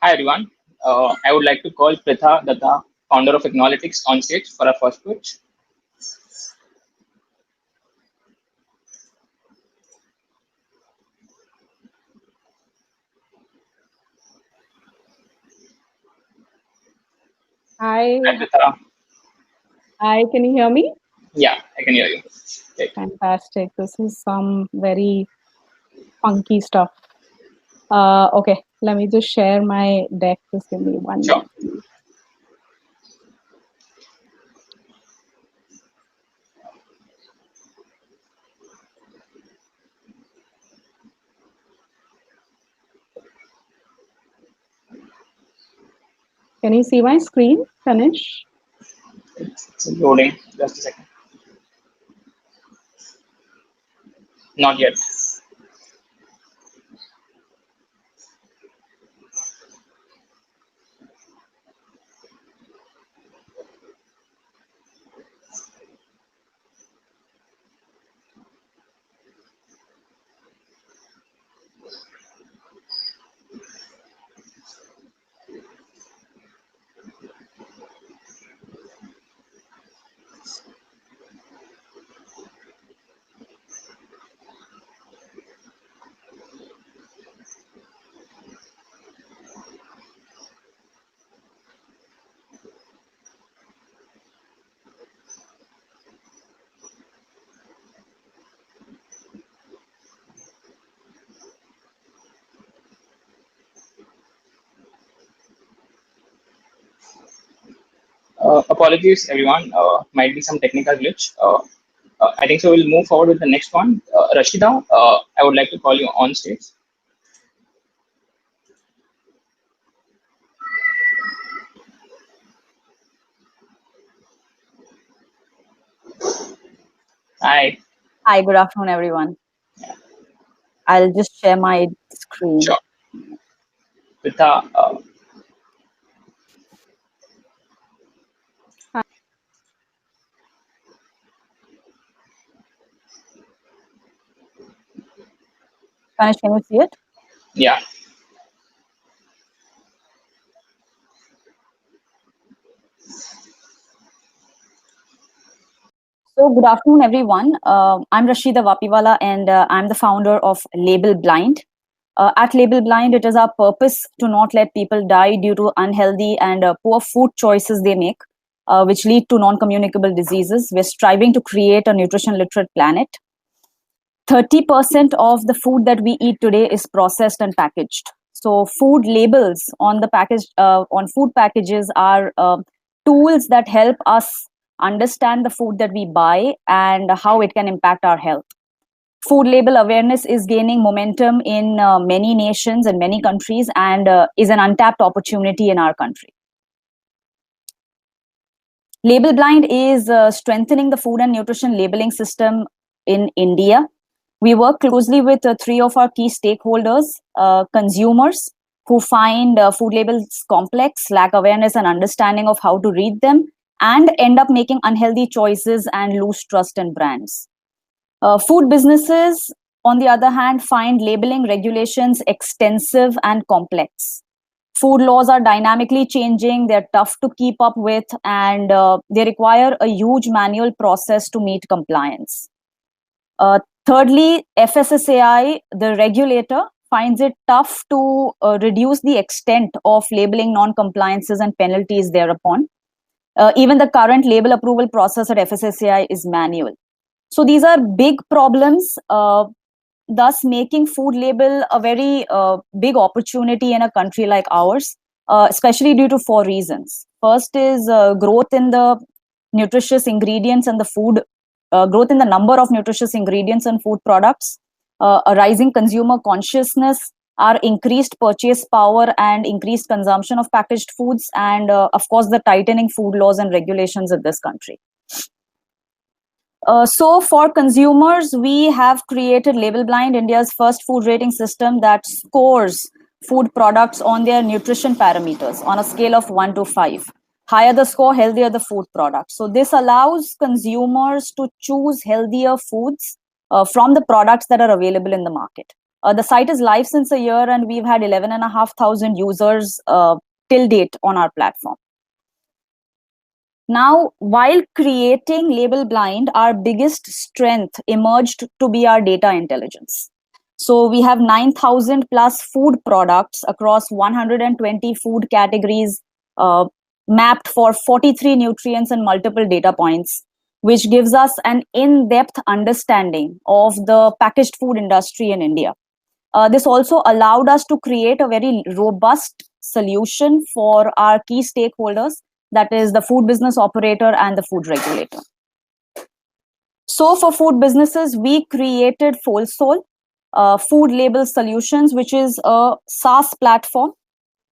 Hi everyone. I would like to call Pritha Datta, founder of Ignolytics, on stage for our first pitch. Hi, Hi Pritha. hi, can you hear me? Yeah, I can hear you. Great. Fantastic. This is some very funky stuff. Okay, let me just share my deck. Just give me one Sure. minute, please. Can you see my screen, Tanish? It's loading. Just a second. Not yet. Apologies everyone. Might be some technical glitch. I think so. We'll move forward with the next one. Rashida, I would like to call you on stage. Hi. Hi, good afternoon, everyone. I'll just share my screen. Sure. Pritha, Can you see it? yeah. So, good afternoon, everyone. I'm Rashida Vapiwala, and I'm the founder of Label Blind. At Label Blind, it is our purpose to not let people die due to unhealthy and poor food choices they make, which lead to non communicable diseases. We're striving to create a nutrition literate planet. 30% of the food that we eat today is processed and packaged. So food labels on the package on food packages are tools that help us understand the food that we buy and how it can impact our health. Food label awareness is gaining momentum in many nations and many countries, and is an untapped opportunity in our country. Label Blind is strengthening the food and nutrition labeling system in India. We work closely with three of our key stakeholders: consumers who find food labels complex, lack awareness and understanding of how to read them, and end up making unhealthy choices and lose trust in brands. Food businesses, on the other hand, find labeling regulations extensive and complex. Food laws are dynamically changing, they're tough to keep up with, and they require a huge manual process to meet compliance. Thirdly, FSSAI, the regulator, finds it tough to reduce the extent of labeling non-compliances and penalties thereupon. Even the current label approval process at FSSAI is manual. So these are big problems, thus making food label a very big opportunity in a country like ours, especially due to four reasons. First is growth in the nutritious ingredients and the food, growth in the number of nutritious ingredients and food products, a rising consumer consciousness, our increased purchase power and increased consumption of packaged foods, and of course the tightening food laws and regulations in this country. So for consumers, we have created Label Blind, India's first food rating system that scores food products on their nutrition parameters on a scale of 1 to 5. Higher the score, healthier the food product. So this allows consumers to choose healthier foods from the products that are available in the market. The site is live since a year, and we've had 11,500 users till date on our platform. Now, while creating Label Blind, our biggest strength emerged to be our data intelligence. So we have 9,000 plus food products across 120 food categories, mapped for 43 nutrients and multiple data points, which gives us an in-depth understanding of the packaged food industry in India. This also allowed us to create a very robust solution for our key stakeholders, that is the food business operator and the food regulator. So for food businesses, we created FoldSol, Food Label Solutions, which is a SaaS platform.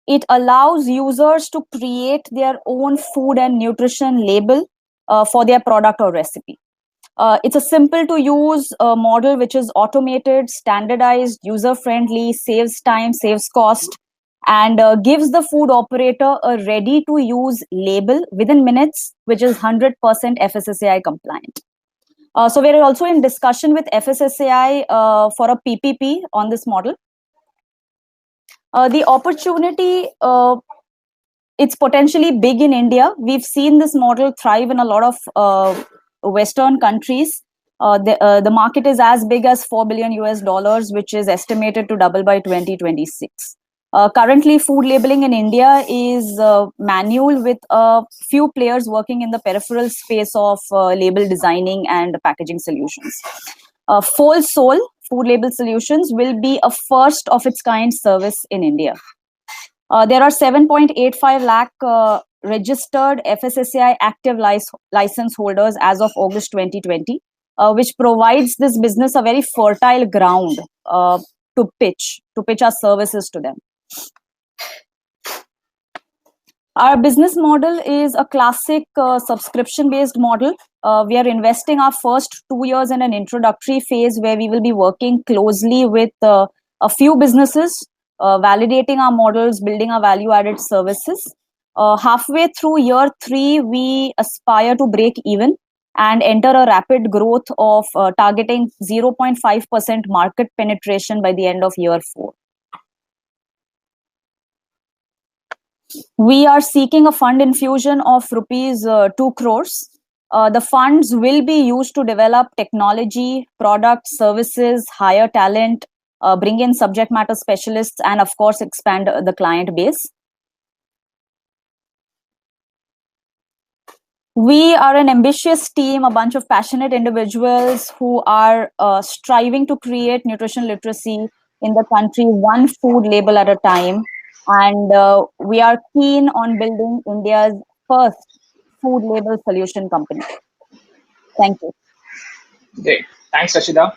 It allows users to create their own food and nutrition label for their product or recipe. It's a simple to use model which is automated, standardized, user-friendly, saves time, saves cost, and gives the food operator a ready-to-use label within minutes, which is 100% FSSAI compliant. So we're also in discussion with FSSAI for a PPP on this model. The opportunity, it's potentially big in India. We've seen this model thrive in a lot of Western countries. The market is as big as $4 billion US, which is estimated to double by 2026. Currently, food labeling in India is manual, with a few players working in the peripheral space of label designing and packaging solutions. FoldSol, Food Label Solutions, will be a first of its kind service in India. There are 7.85 lakh registered FSSAI active license holders as of August 2020, which provides this business a very fertile ground to pitch our services to them. Our business model is a classic subscription-based model. We are investing our first 2 years in an introductory phase where we will be working closely with a few businesses, validating our models, building our value-added services. Halfway through year 3, we aspire to break even and enter a rapid growth of targeting 0.5% market penetration by the end of year 4. We are seeking a fund infusion of rupees 2 crores. The funds will be used to develop technology, product, services, hire talent, bring in subject matter specialists, and of course, expand the client base. We are an ambitious team, a bunch of passionate individuals who are striving to create nutrition literacy in the country, one food label at a time. And we are keen on building India's first food label solution company. Thank you. Great. Thanks, Rashida.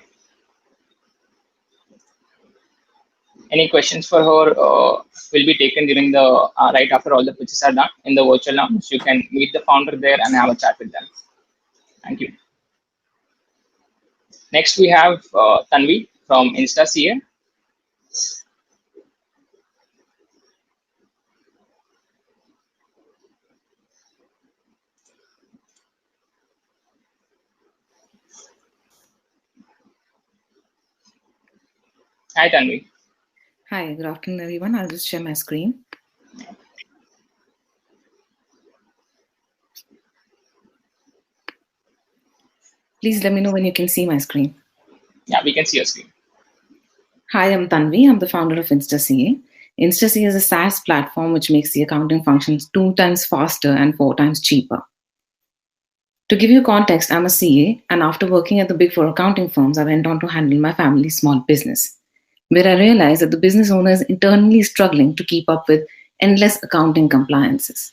Any questions for her will be taken during the right after all the pitches are done in the virtual lounge. You can meet the founder there and have a chat with them. Thank you. Next, we have Tanvi from InstaCA. Hi, Tanvi. Hi, good afternoon, everyone. I'll just share my screen. Please let me know when you can see my screen. Yeah, we can see your screen. Hi, I'm Tanvi. I'm the founder of InstaCA. InstaCA is a SaaS platform which makes the accounting functions 2 times faster and 4 times cheaper. To give you context, I'm a CA, and after working at the Big 4 accounting firms, I went on to handle my family's small business, where I realized that the business owner is internally struggling to keep up with endless accounting compliances.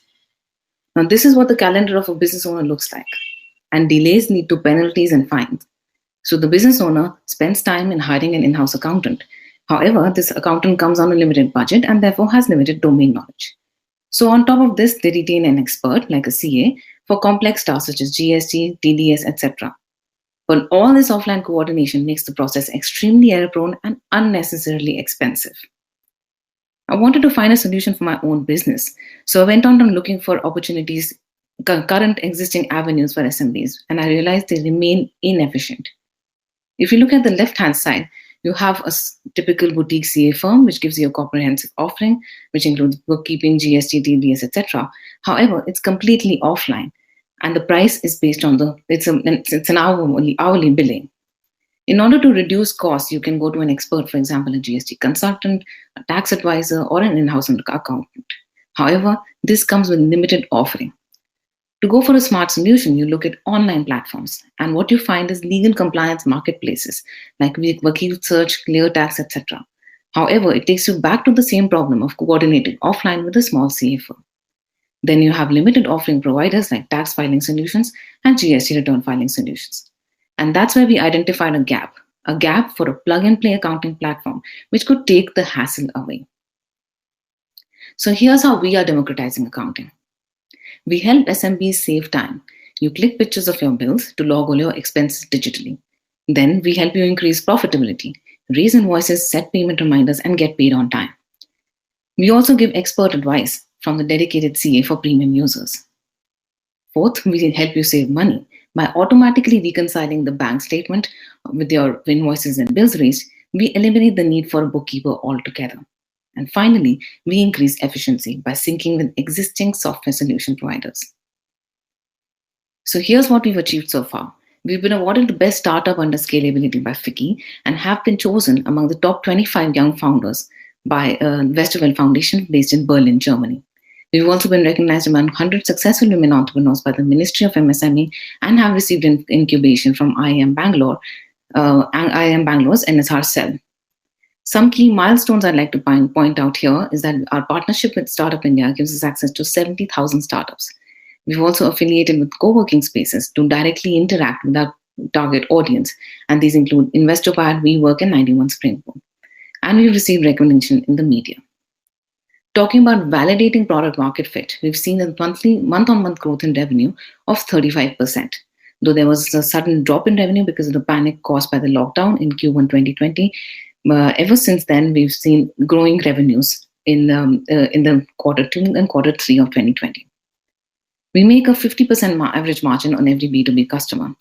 Now, this is what the calendar of a business owner looks like, and delays lead to penalties and fines. So the business owner spends time in hiring an in-house accountant. However, this accountant comes on a limited budget and therefore has limited domain knowledge. So on top of this, they retain an expert like a CA for complex tasks such as GST, TDS, etc. But all this offline coordination makes the process extremely error-prone and unnecessarily expensive. I wanted to find a solution for my own business, so I went on looking for opportunities, current existing avenues for SMBs, and I realized they remain inefficient. If you look at the left-hand side, You have a typical boutique CA firm, which gives you a comprehensive offering, which includes bookkeeping, GST, TDS, etc. However, it's completely offline, and the price is based on it's an hourly billing. In order to reduce costs, you can go to an expert, for example, a GST consultant, a tax advisor, or an in-house accountant. However, this comes with limited offering. To go for a smart solution, you look at online platforms, and what you find is legal compliance marketplaces like Vakil Search, ClearTax, etc. However, it takes you back to the same problem of coordinating offline with a small CA firm. Then you have limited offering providers like tax filing solutions and GST return filing solutions. And that's where we identified a gap for a plug-and-play accounting platform which could take the hassle away. So here's how we are democratizing accounting. We help SMBs save time. You click pictures of your bills to log all your expenses digitally. Then we help you increase profitability, raise invoices, set payment reminders, and get paid on time. We also give expert advice from the dedicated CA for premium users. Fourth, we help you save money. By automatically reconciling the bank statement with your invoices and bills raised, we eliminate the need for a bookkeeper altogether. And finally, we increase efficiency by syncing with existing software solution providers. So here's what we've achieved so far. We've been awarded the best startup under scalability by FICCI and have been chosen among the top 25 young founders by Westerwelle Foundation based in Berlin, Germany. We've also been recognized among 100 successful women entrepreneurs by the Ministry of MSME and have received an incubation from IIM Bangalore's NSR cell. Some key milestones I'd like to point out here is that our partnership with Startup India gives us access to 70,000 startups. We've also affiliated with co-working spaces to directly interact with our target audience, and these include InvestorPad, WeWork, and 91 Springboard. And we've received recognition in the media. Talking about validating product market fit, we've seen a month-on-month growth in revenue of 35%. Though there was a sudden drop in revenue because of the panic caused by the lockdown in Q1 2020, ever since then, we've seen growing revenues in the Q2 and Q3 of 2020. We make a 50% average margin on every B2B customer.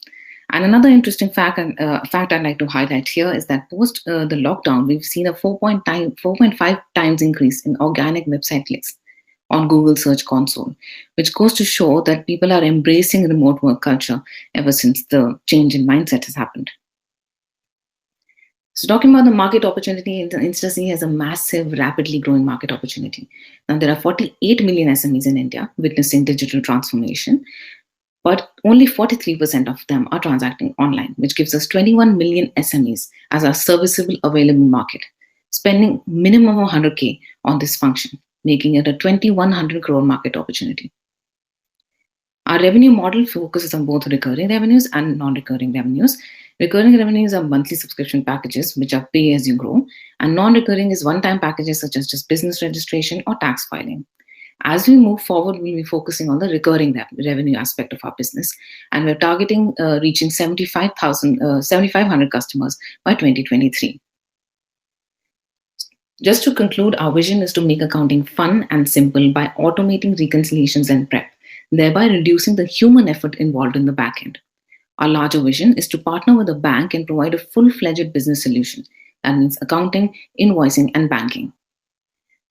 And another interesting fact I'd like to highlight here is that post the lockdown, we've seen a 4.5 times increase in organic website clicks on Google Search Console, which goes to show that people are embracing remote work culture ever since the change in mindset has happened. So talking about the market opportunity, InstaSEA has a massive, rapidly growing market opportunity. Now, there are 48 million SMEs in India witnessing digital transformation, but only 43% of them are transacting online, which gives us 21 million SMEs as our serviceable available market, spending minimum of 100K on this function, making it a 2,100 crore market opportunity. Our revenue model focuses on both recurring revenues and non-recurring revenues. Recurring revenues are monthly subscription packages, which are pay as you grow, and non-recurring is one-time packages such as just business registration or tax filing. As we move forward, we'll be focusing on the recurring revenue aspect of our business, and we're targeting reaching 7,500 customers by 2023. Just to conclude, our vision is to make accounting fun and simple by automating reconciliations and prep, thereby reducing the human effort involved in the back end. Our larger vision is to partner with a bank and provide a full-fledged business solution. That means accounting, invoicing, and banking.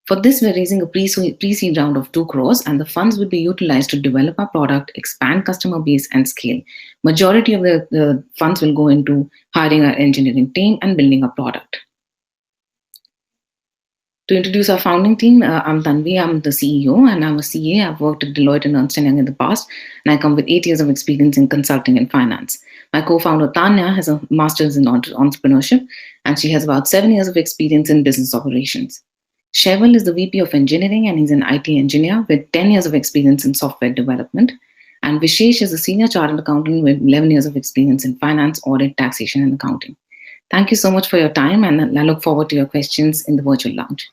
For this, we're raising a pre-seed round of 2 crores, and the funds will be utilized to develop our product, expand customer base, and scale. Majority of the funds will go into hiring our engineering team and building a product. To introduce our founding team, I'm Tanvi, I'm the CEO, and I'm a CA. I've worked at Deloitte and Ernst & Young in the past, and I come with 8 years of experience in consulting and finance. My co-founder, Tanya, has a master's in entrepreneurship, and she has about 7 years of experience in business operations. Sheval is the VP of engineering, and he's an IT engineer with 10 years of experience in software development. And Vishesh is a senior chartered accountant with 11 years of experience in finance, audit, taxation, and accounting. Thank you so much for your time, and I look forward to your questions in the virtual lounge.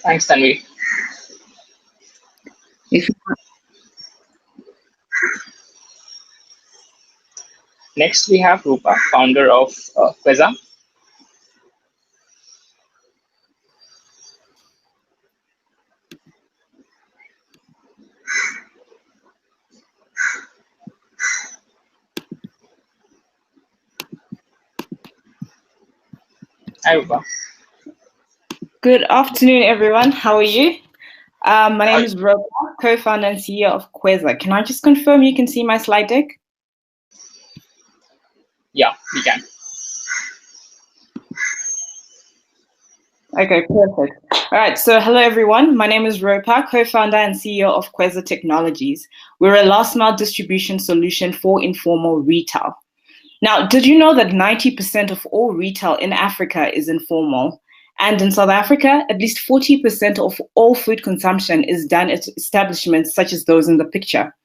Thanks, Tanvi. Next, we have Rupa, founder of Queza. Hi, Rupa. Good afternoon, everyone. How are you? My name is Ropa, co-founder and CEO of Queza. Can I just confirm you can see my slide deck? Yeah, we can. Okay, perfect. All right, so hello, everyone. My name is Ropa, co-founder and CEO of Queza Technologies. We're a last-mile distribution solution for informal retail. Now, did you know that 90% of all retail in Africa is informal? And in South Africa, at least 40% of all food consumption is done at establishments such as those in the picture.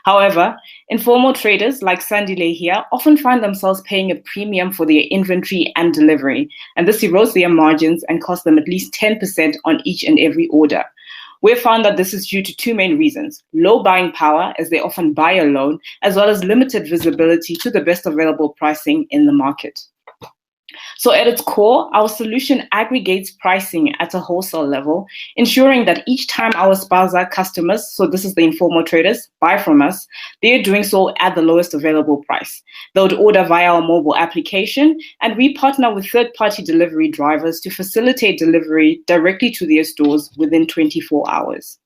However, informal traders like Sandile here often find themselves paying a premium for their inventory and delivery, and this erodes their margins and costs them at least 10% on each and every order. We've found that this is due to two main reasons: low buying power, as they often buy alone, as well as limited visibility to the best available pricing in the market. So at its core, our solution aggregates pricing at a wholesale level, ensuring that each time our Spaza customers, so this is the informal traders, buy from us, they are doing so at the lowest available price. They would order via our mobile application, and we partner with third-party delivery drivers to facilitate delivery directly to their stores within 24 hours.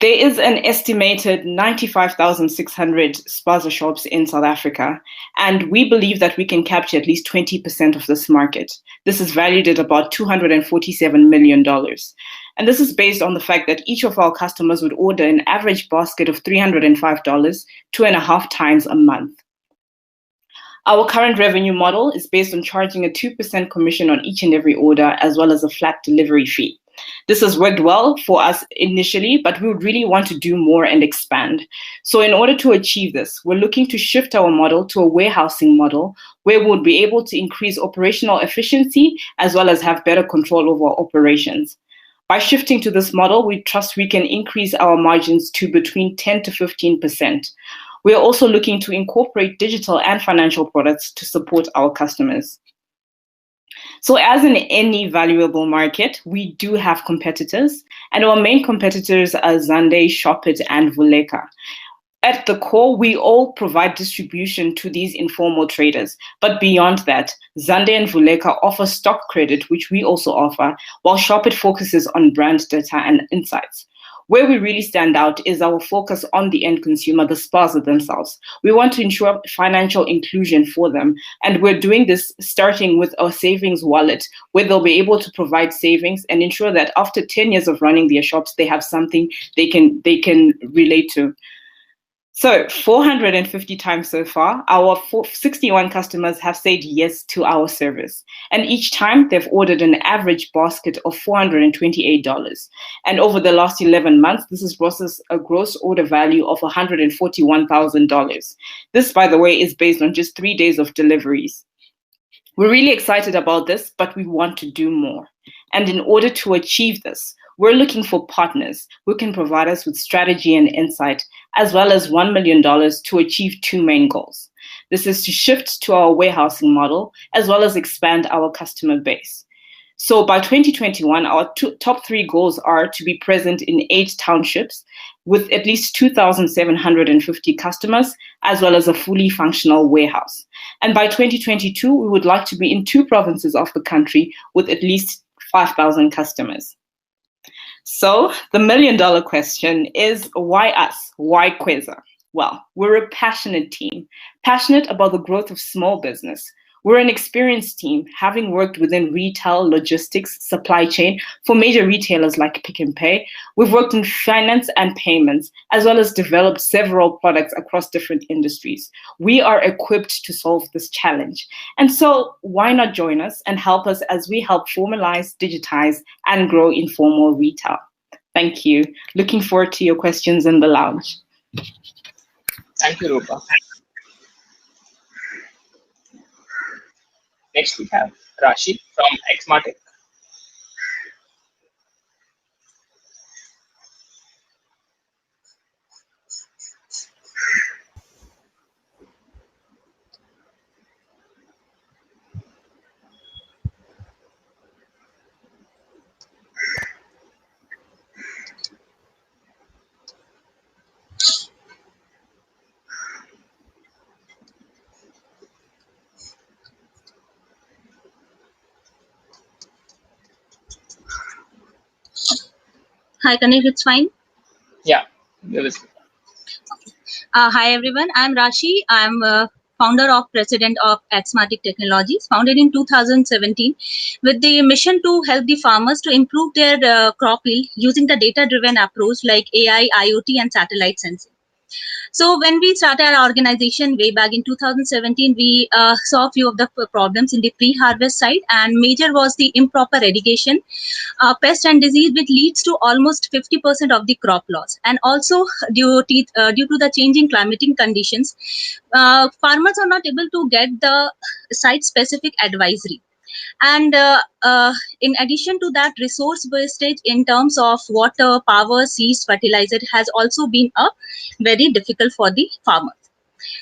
There is an estimated 95,600 Spaza shops in South Africa, and we believe that we can capture at least 20% of this market. This is valued at about $247 million. And this is based on the fact that each of our customers would order an average basket of $305, 2.5 times a month. Our current revenue model is based on charging a 2% commission on each and every order, as well as a flat delivery fee. This has worked well for us initially, but we would really want to do more and expand. So in order to achieve this, we're looking to shift our model to a warehousing model where we'll be able to increase operational efficiency as well as have better control over our operations. By shifting to this model, we trust we can increase our margins to between 10 to 15%. We are also looking to incorporate digital and financial products to support our customers. So as in any valuable market, we do have competitors, and our main competitors are Zande, Shopit, and Vuleka. At the core, we all provide distribution to these informal traders. But beyond that, Zande and Vuleka offer stock credit, which we also offer, while Shopit focuses on brand data and insights. Where we really stand out is our focus on the end consumer, the Spaza themselves. We want to ensure financial inclusion for them. And we're doing this starting with our savings wallet, where they'll be able to provide savings and ensure that after 10 years of running their shops, they have something they can relate to. So 450 times so far, our 61 customers have said yes to our service. And each time they've ordered an average basket of $428. And over the last 11 months, this has brought us a gross order value of $141,000. This, by the way, is based on just 3 days of deliveries. We're really excited about this, but we want to do more. And in order to achieve this, we're looking for partners who can provide us with strategy and insight, as well as $1 million to achieve two main goals. This is to shift to our warehousing model, as well as expand our customer base. So by 2021, our top 3 goals are to be present in 8 townships with at least 2,750 customers, as well as a fully functional warehouse. And by 2022, we would like to be in 2 provinces of the country with at least 5,000 customers. So the $1 million question is, why us? Why Queza? Well, we're a passionate team, passionate about the growth of small business. We're an experienced team, having worked within retail, logistics, supply chain for major retailers like Pick n Pay. We've worked in finance and payments, as well as developed several products across different industries. We are equipped to solve this challenge. And so why not join us and help us as we help formalize, digitize, and grow informal retail? Thank you. Looking forward to your questions in the lounge. Thank you, Rupa. Next, we have Rashid from Xmatic. Hi, Kanik, it's fine. Yeah, it was. Hi, everyone. I'm Rashi. I'm founder of president of Axmatic Technologies, founded in 2017 with the mission to help the farmers to improve their crop yield using the data-driven approach like AI, IoT, and satellite sensing. So when we started our organization way back in 2017, we saw a few of the problems in the pre-harvest side, and major was the improper irrigation, pest and disease, which leads to almost 50% of the crop loss. And also due to the changing climatic conditions, farmers are not able to get the site-specific advisory. And in addition to that, resource wastage in terms of water, power, seeds, fertilizer has also been a very difficult for the farmers.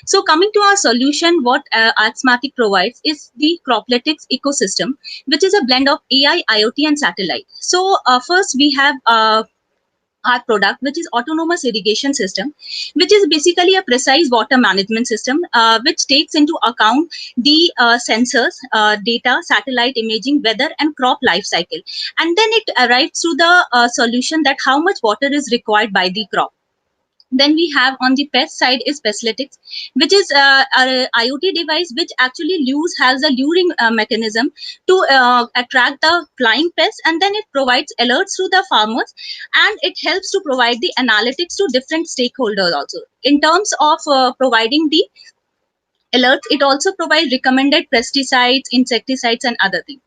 So coming to our solution, what Axmatic provides is the Cropletics ecosystem, which is a blend of AI, IoT, and satellite. So first we have our product, which is autonomous irrigation system, which is basically a precise water management system, which takes into account the sensors, data, satellite imaging, weather, and crop life cycle. And then it arrives to the solution that how much water is required by the crop. Then we have on the pest side is Pestlytics, which is an IoT device which actually has a luring mechanism to attract the flying pests, and then it provides alerts to the farmers, and it helps to provide the analytics to different stakeholders also. In terms of providing the alerts, it also provides recommended pesticides, insecticides, and other things.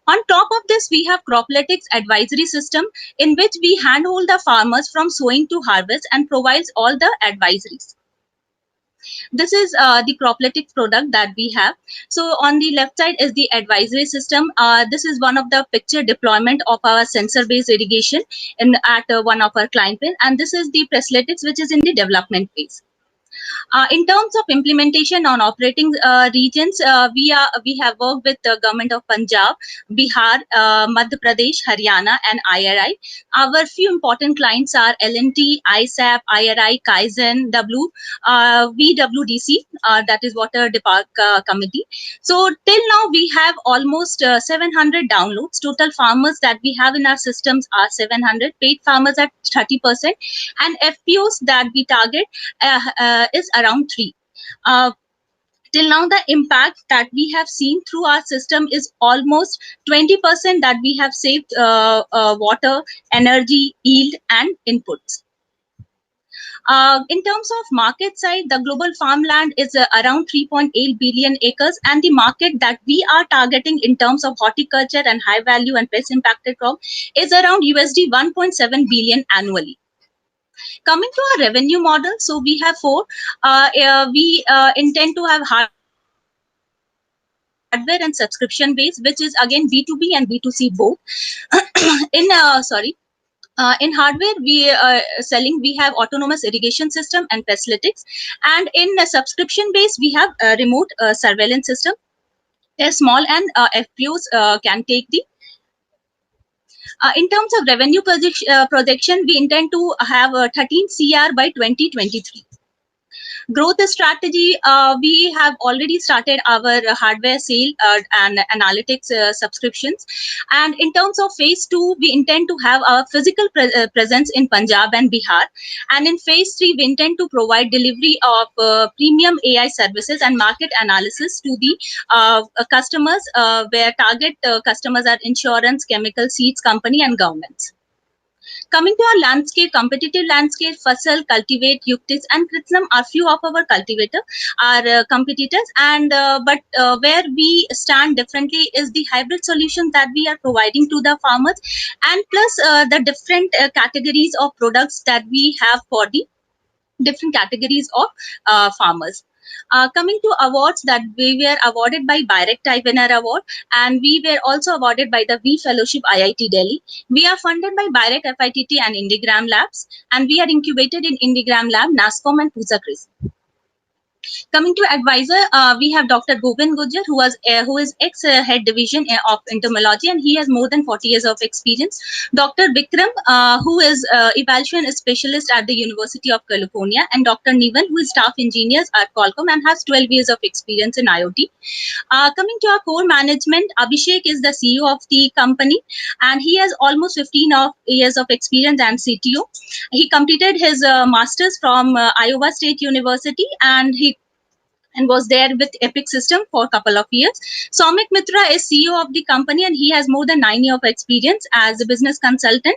On top of this, we have Cropletics advisory system, in which we handhold the farmers from sowing to harvest and provides all the advisories. This is the Cropletics product that we have. So on the left side is the advisory system. This is one of the picture deployment of our sensor-based irrigation at one of our client pin, and this is the Pestlytics, which is in the development phase. In terms of implementation on operating regions, we have worked with the government of Punjab, Bihar, Madhya Pradesh, Haryana, and IRI. Our few important clients are L&T, ISAP, IRI, Kaizen, VWDC, that is Water Department Committee. So till now we have almost 700 downloads. Total farmers that we have in our systems are 700. Paid farmers at 30%, and FPOs that we target is around 3. Till now, the impact that we have seen through our system is almost 20% that we have saved water, energy, yield, and inputs. In terms of market side, the global farmland is around 3.8 billion acres, and the market that we are targeting in terms of horticulture and high value and pest impacted crop is around USD 1.7 billion annually. Coming to our revenue model, so we have 4. We intend to have hardware and subscription base, which is again B2B and B2C both. In hardware, we have autonomous irrigation system and Pestlytics, and in a subscription base, we have a remote surveillance system. A small and FPOs can take the. In terms of revenue projection, we intend to have 13 CR by 2023. Growth strategy, we have already started our hardware sale and analytics subscriptions. And in terms of phase 2, we intend to have a physical presence in Punjab and Bihar. And in phase 3, we intend to provide delivery of premium AI services and market analysis to the customers, where target customers are insurance, chemical, seeds company, and governments. Coming to our landscape, competitive landscape, Fasal, Cultivate, Yuktix, and Kritnam are few of our competitors. And but where we stand differently is the hybrid solution that we are providing to the farmers, and plus the different categories of products that we have for the different categories of farmers. Coming to awards, that we were awarded by BIREC Type Winner Award, and we were also awarded by the V Fellowship IIT Delhi. We are funded by BIREC FITT and Indigram Labs, and we are incubated in Indigram Lab, NASCOM, and PUSA CRIS. Coming to advisor, we have Dr. Govind Gujjar, who is ex-head division of entomology, and he has more than 40 years of experience. Dr. Vikram, who is evaluation specialist at the University of California, and Dr. Nivan, who is staff engineer at Qualcomm and has 12 years of experience in IoT. Coming to our core management, Abhishek is the CEO of the company, and he has almost 15 years of experience and CTO. He completed his master's from Iowa State University, and was there with Epic System for a couple of years. Soumik Mitra is CEO of the company, and he has more than 9 years of experience as a business consultant.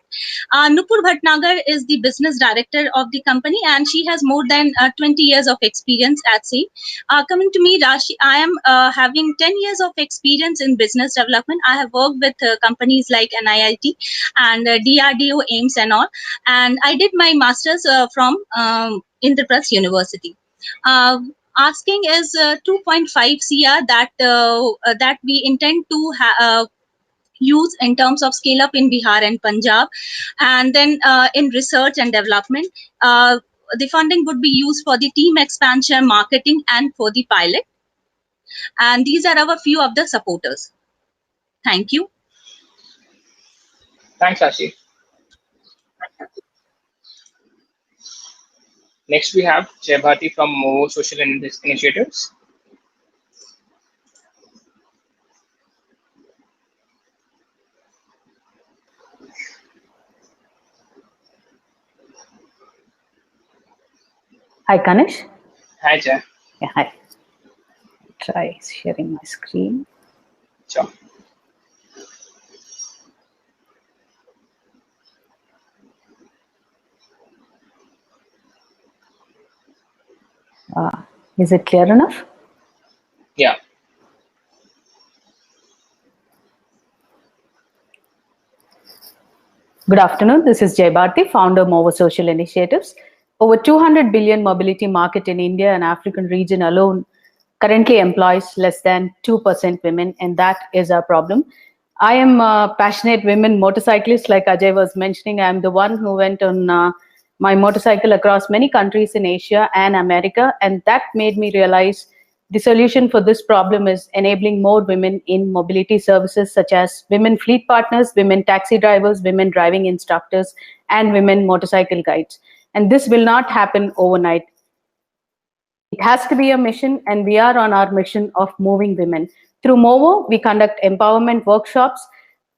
Nupur Bhatnagar is the business director of the company, and she has more than 20 years of experience at SAIL. Coming to me, Rashi, I am having 10 years of experience in business development. I have worked with companies like NIIT and DRDO, AIMS and all. And I did my master's from Indraprasth University. Asking is 2.5 CR that we intend to use in terms of scale up in Bihar and Punjab, and then in research and development. The funding would be used for the team expansion, marketing, and for the pilot. And these are our few of the supporters. Thank you. Thanks, Rashi. Next, we have Jay Bharti from Movo Social Initiatives. Hi, Kanish. Hi, Jay. Yeah, hi. Try sharing my screen. Sure. Is it clear enough? Yeah. Good afternoon. This is Jay Bharti, founder of Movo Social Initiatives. Over 200 billion mobility market in India and African region alone currently employs less than 2% women, and that is our problem. I am a passionate women motorcyclist, like Ajay was mentioning. I'm the one who went on my motorcycle across many countries in Asia and America, and that made me realize the solution for this problem is enabling more women in mobility services such as women fleet partners, women taxi drivers, women driving instructors, and women motorcycle guides. And this will not happen overnight. It has to be a mission, and we are on our mission of moving women. Through Movo, we conduct empowerment workshops,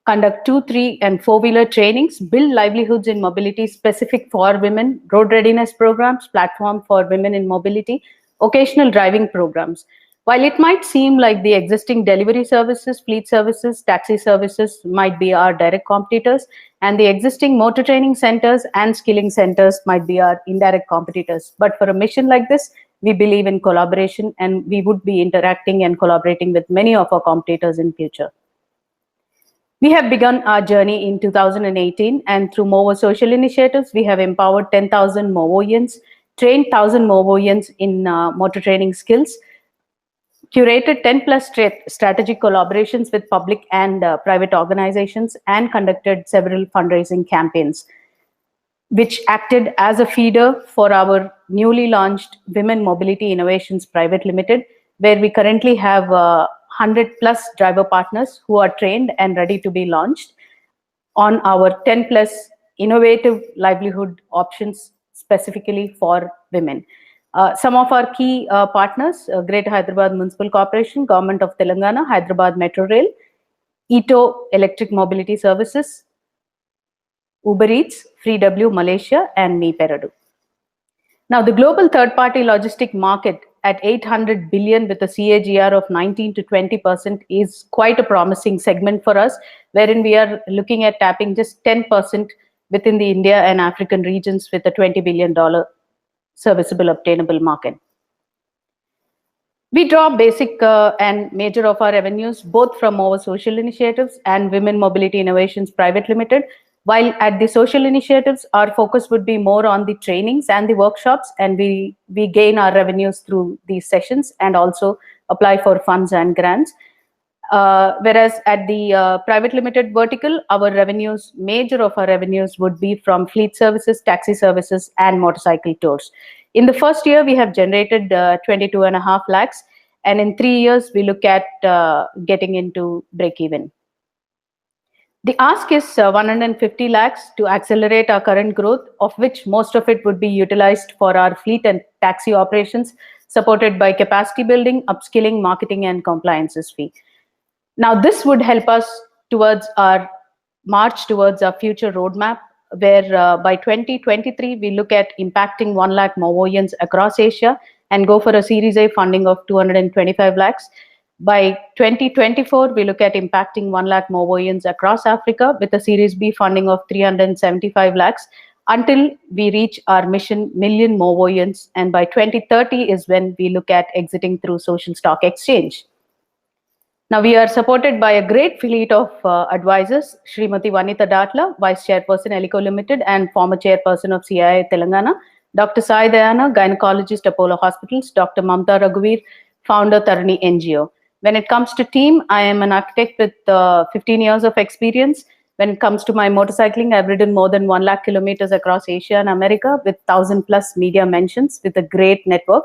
conduct 2-, 3-, and 4-wheeler trainings, build livelihoods in mobility specific for women, road readiness programs, platform for women in mobility, occasional driving programs. While it might seem like the existing delivery services, fleet services, taxi services might be our direct competitors, and the existing motor training centers and skilling centers might be our indirect competitors. But for a mission like this, we believe in collaboration, and we would be interacting and collaborating with many of our competitors in future. We have begun our journey in 2018, and through Movo Social Initiatives, we have empowered 10,000 Movoians, trained 1,000 Movoians in motor training skills, curated 10+ strategic collaborations with public and private organizations, and conducted several fundraising campaigns, which acted as a feeder for our newly launched Women Mobility Innovations Private Limited, where we currently have 100+ driver partners who are trained and ready to be launched on our 10+ innovative livelihood options specifically for women. Some of our key partners, Greater Hyderabad Municipal Corporation, Government of Telangana, Hyderabad Metro Rail, Ito Electric Mobility Services, Uber Eats, FreeW Malaysia, and Me Peredu. Now, the global third-party logistic market at 800 billion with a CAGR of 19 to 20% is quite a promising segment for us, wherein we are looking at tapping just 10% within the India and African regions with a $20 billion serviceable obtainable market. We draw basic and major of our revenues both from our social initiatives and Women Mobility Innovations Private Limited. While at the social initiatives, our focus would be more on the trainings and the workshops, and we gain our revenues through these sessions and also apply for funds and grants. Whereas at the private limited vertical, our revenues, major of our revenues would be from fleet services, taxi services, and motorcycle tours. In the first year, we have generated 22.5 lakhs, and in 3 years, we look at getting into break-even. The ask is 150 lakhs to accelerate our current growth, of which most of it would be utilized for our fleet and taxi operations, supported by capacity building, upskilling, marketing, and compliances fee. Now, this would help us towards our march towards our future roadmap, where by 2023, we look at impacting 1 lakh Mavoians across Asia and go for a Series A funding of 225 lakhs. By 2024, we look at impacting 1 lakh Mavoians across Africa with a Series B funding of 375 lakhs until we reach our mission million Mavoians. And by 2030 is when we look at exiting through social stock exchange. Now, we are supported by a great fleet of advisors, Srimati Vanita Datla, Vice Chairperson, Elico Limited, and former Chairperson of CII Telangana, Dr. Sai Dayana, Gynecologist, Apollo Hospitals, Dr. Mamta Raghuveer, Founder, Tarani NGO. When it comes to team, I am an architect with 15 years of experience. When it comes to my motorcycling, I've ridden more than 1 lakh kilometers across Asia and America with 1,000 plus media mentions with a great network.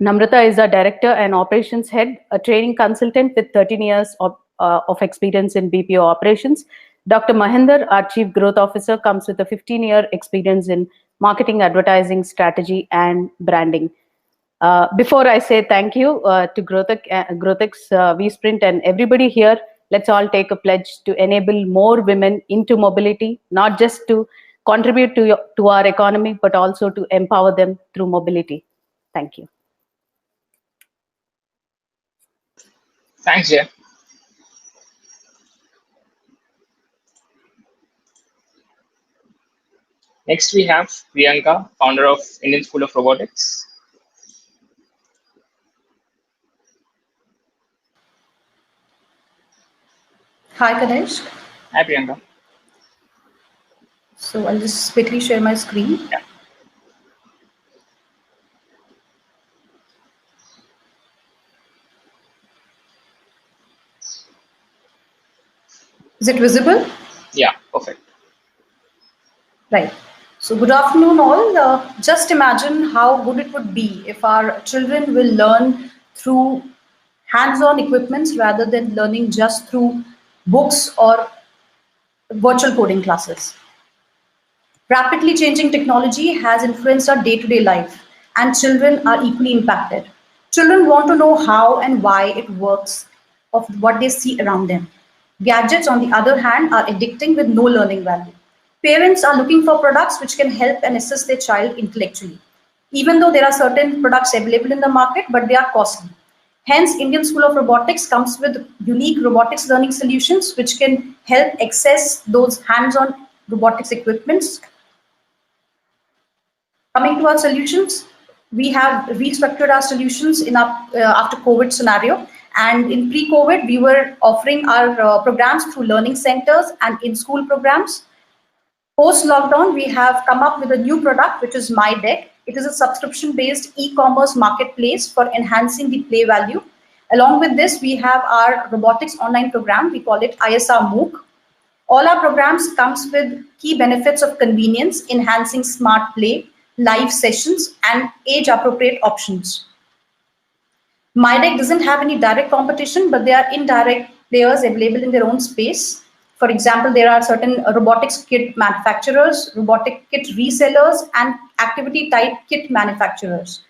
Namrata is our director and operations head, a training consultant with 13 years of experience in BPO operations. Dr. Mahinder, our chief growth officer, comes with a 15-year experience in marketing, advertising, strategy, and branding. Before I say thank you to Growthx, VSprint, and everybody here, let's all take a pledge to enable more women into mobility, not just to contribute to our economy, but also to empower them through mobility. Thank you. Thanks, Jay. Next, we have Priyanka, founder of Indian School of Robotics. Hi, Kanesh. Hi, Priyanka. So I'll just quickly share my screen. Yeah. Is it visible? Yeah, perfect. Right. So good afternoon all. Just imagine how good it would be if our children will learn through hands-on equipments rather than learning just through books or virtual coding classes. Rapidly changing technology has influenced our day-to-day life, and children are equally impacted. Children want to know how and why it works of what they see around them. Gadgets, on the other hand, are addicting with no learning value. Parents are looking for products which can help and assist their child intellectually, even though there are certain products available in the market, but they are costly. Hence, Indian School of Robotics comes with unique robotics learning solutions which can help access those hands-on robotics equipments. Coming to our solutions, we have restructured our solutions in our after COVID scenario. And in pre-COVID, we were offering our programs through learning centers and in-school programs. Post-lockdown, we have come up with a new product, which is MyDeck. It is a subscription-based e-commerce marketplace for enhancing the play value. Along with this, we have our robotics online program. We call it ISR MOOC. All our programs comes with key benefits of convenience, enhancing smart play, live sessions, and age-appropriate options. MyDeck doesn't have any direct competition, but there are indirect players available in their own space. For example, there are certain robotics kit manufacturers, robotic kit resellers, and activity-type kit manufacturers.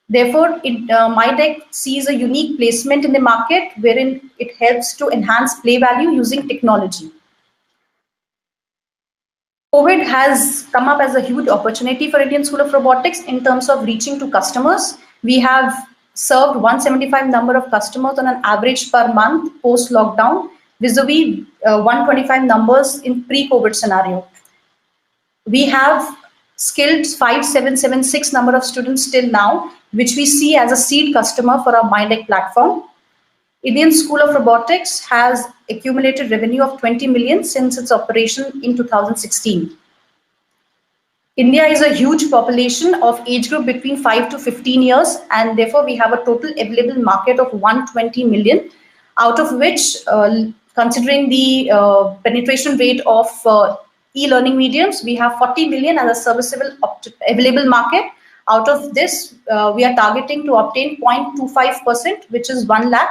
Therefore, MyDeck sees a unique placement in the market wherein it helps to enhance play value using technology. COVID has come up as a huge opportunity for Indian School of Robotics in terms of reaching to customers. We have served 175 number of customers on an average per month post-lockdown, vis-a-vis 125 numbers in pre-COVID scenario. We have skilled 5776 number of students till now, which we see as a seed customer for our MyDeck platform. Indian School of Robotics has accumulated revenue of 20 million since its operation in 2016. India is a huge population of age group between 5 to 15 years, and therefore we have a total available market of 120 million, out of which, considering the penetration rate of e-learning mediums, we have 40 million as a serviceable available market. Out of this, we are targeting to obtain 0.25%, which is 1 lakh.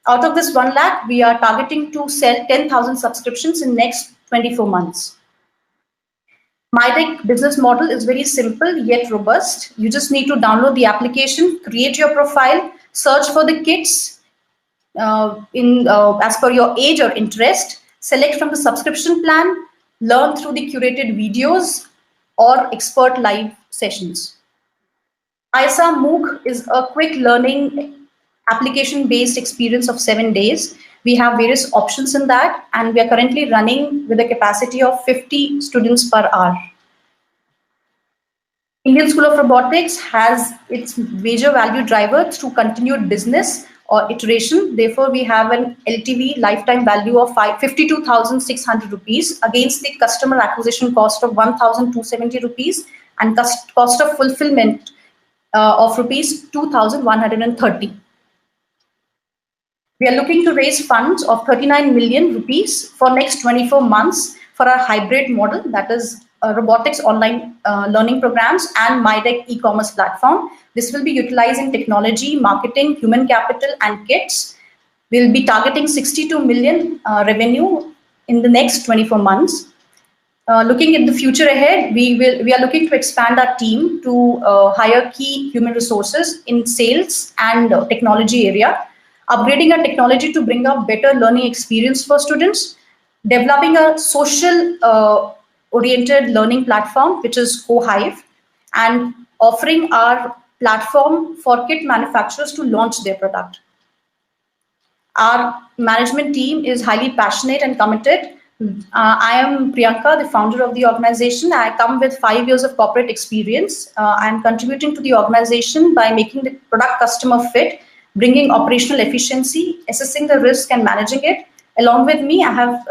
Out of this 1 lakh, we are targeting to sell 10,000 subscriptions in next 24 months. MyTech business model is very simple yet robust. You just need to download the application, create your profile, search for the kits as per your age or interest, select from the subscription plan, learn through the curated videos or expert live sessions. ISA MOOC is a quick learning application-based experience of 7 days. We have various options in that, and we are currently running with a capacity of 50 students per hour. Indian School of Robotics has its major value driver through continued business or iteration. Therefore, we have an LTV lifetime value of 52,600 rupees against the customer acquisition cost of 1,270 rupees and cost of fulfillment of rupees 2,130. We are looking to raise funds of 39 million rupees for next 24 months for our hybrid model, that is robotics online learning programs and MyTech e-commerce platform. This will be utilizing technology, marketing, human capital, and kits. We'll be targeting 62 million revenue in the next 24 months. Looking at the future ahead, we are looking to expand our team to hire key human resources in sales and technology area, upgrading our technology to bring up better learning experience for students, developing a social oriented learning platform, which is CoHive, and offering our platform for kit manufacturers to launch their product. Our management team is highly passionate and committed. I am Priyanka, the founder of the organization. I come with 5 years of corporate experience. I'm contributing to the organization by making the product customer fit, bringing operational efficiency, assessing the risk and managing it. Along with me, I have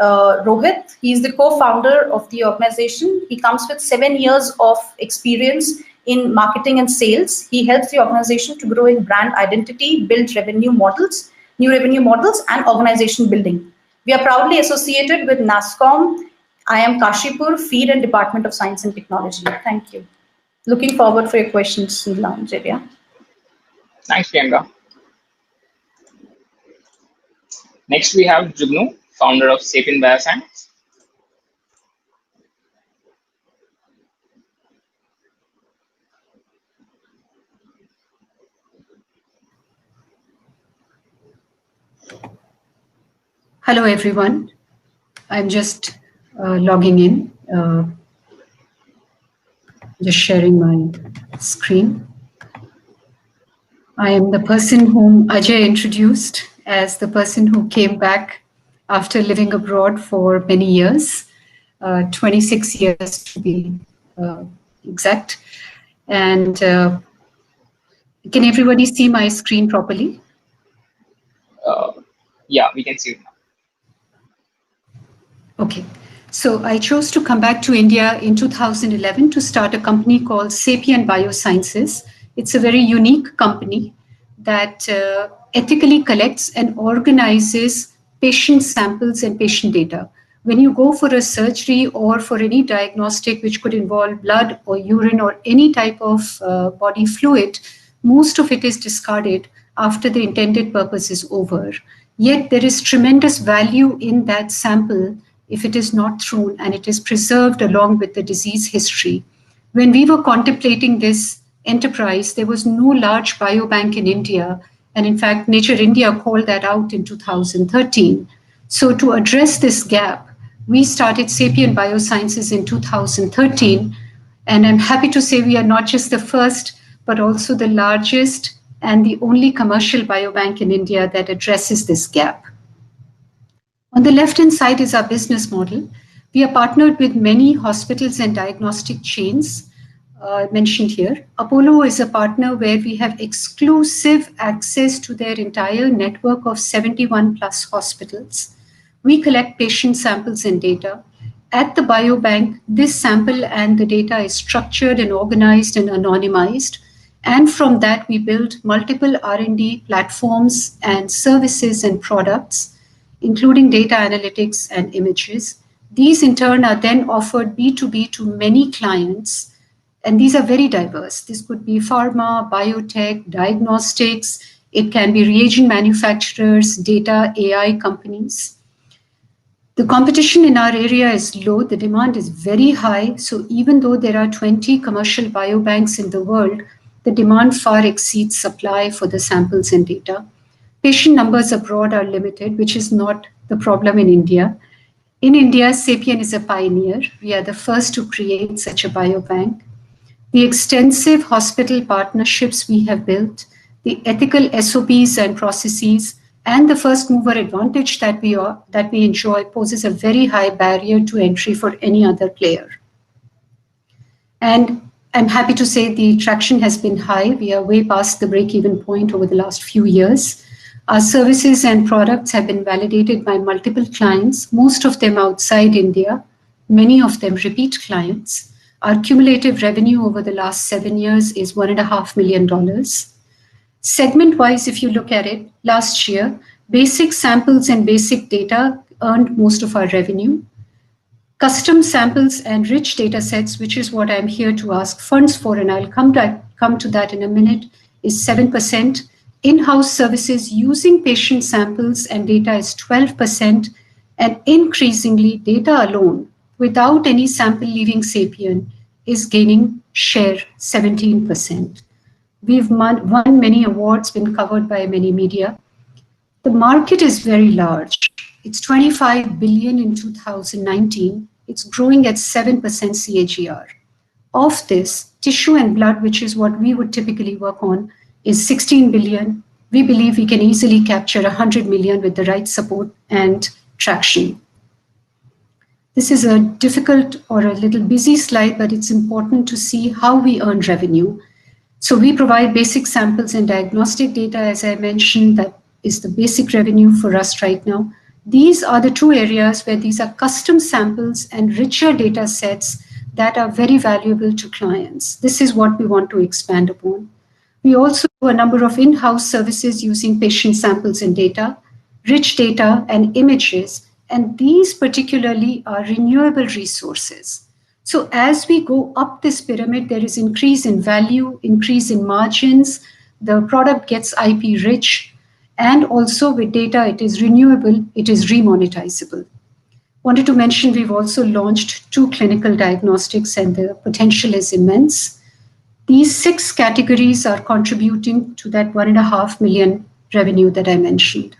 Rohit. He's the co-founder of the organization. He comes with 7 years of experience in marketing and sales. He helps the organization to grow in brand identity, build revenue models, new revenue models, and organization building. We are proudly associated with NASSCOM, IIM Kashipur, Feed and Department of Science and Technology. Thank you. Looking forward for your questions in the lounge area. Thanks, Priyanka. Next, we have Jugnu, founder of Sapien Bioscience. Hello, everyone. I'm just logging in, just sharing my screen. I am the person whom Ajay introduced as the person who came back after living abroad for many years, 26 years to be exact. And can everybody see my screen properly? Yeah, we can see it now. Okay, so I chose to come back to India in 2011 to start a company called Sapien Biosciences. It's a very unique company that ethically collects and organizes patient samples and patient data. When you go for a surgery or for any diagnostic which could involve blood or urine or any type of body fluid, most of it is discarded after the intended purpose is over. Yet there is tremendous value in that sample if it is not thrown and it is preserved along with the disease history. When we were contemplating this enterprise, there was no large biobank in India. And in fact, Nature India called that out in 2013. So to address this gap, we started Sapien Biosciences in 2013. And I'm happy to say we are not just the first, but also the largest and the only commercial biobank in India that addresses this gap. On the left-hand side is our business model. We are partnered with many hospitals and diagnostic chains mentioned here. Apollo is a partner where we have exclusive access to their entire network of 71 plus hospitals. We collect patient samples and data. At the biobank, this sample and the data is structured and organized and anonymized. And from that, we build multiple R&D platforms and services and products, including data analytics and images. These in turn are then offered B2B to many clients, and these are very diverse. This could be pharma, biotech, diagnostics, it can be reagent manufacturers, data, AI companies. The competition in our area is low, the demand is very high, so even though there are 20 commercial biobanks in the world, the demand far exceeds supply for the samples and data. Patient numbers abroad are limited, which is not the problem in India. In India, Sapien is a pioneer. We are the first to create such a biobank. The extensive hospital partnerships we have built, the ethical SOPs and processes, and the first mover advantage that we enjoy poses a very high barrier to entry for any other player. And I'm happy to say the traction has been high. We are way past the break-even point over the last few years. Our services and products have been validated by multiple clients, most of them outside India, many of them repeat clients. Our cumulative revenue over the last 7 years is $1.5 million. Segment-wise, if you look at it, last year, basic samples and basic data earned most of our revenue. Custom samples and rich data sets, which is what I'm here to ask funds for, and I'll come to that in a minute, is 7%. In-house services using patient samples and data is 12%, and increasingly data alone, without any sample leaving Sapien, is gaining share 17%. We've won many awards, been covered by many media. The market is very large. It's 25 billion in 2019. It's growing at 7% CAGR. Of this, tissue and blood, which is what we would typically work on, is 16 billion. We believe we can easily capture 100 million with the right support and traction. This is a difficult or a little busy slide, but it's important to see how we earn revenue. So we provide basic samples and diagnostic data, as I mentioned, that is the basic revenue for us right now. These are the two areas where these are custom samples and richer data sets that are very valuable to clients. This is what we want to expand upon. We also do a number of in-house services using patient samples and data, rich data and images, and these particularly are renewable resources. So as we go up this pyramid, there is increase in value, increase in margins, the product gets IP rich, and also with data, it is renewable, it is remonetizable. Wanted to mention we've also launched 2 clinical diagnostics and the potential is immense. These 6 categories are contributing to that $1.5 million revenue that I mentioned.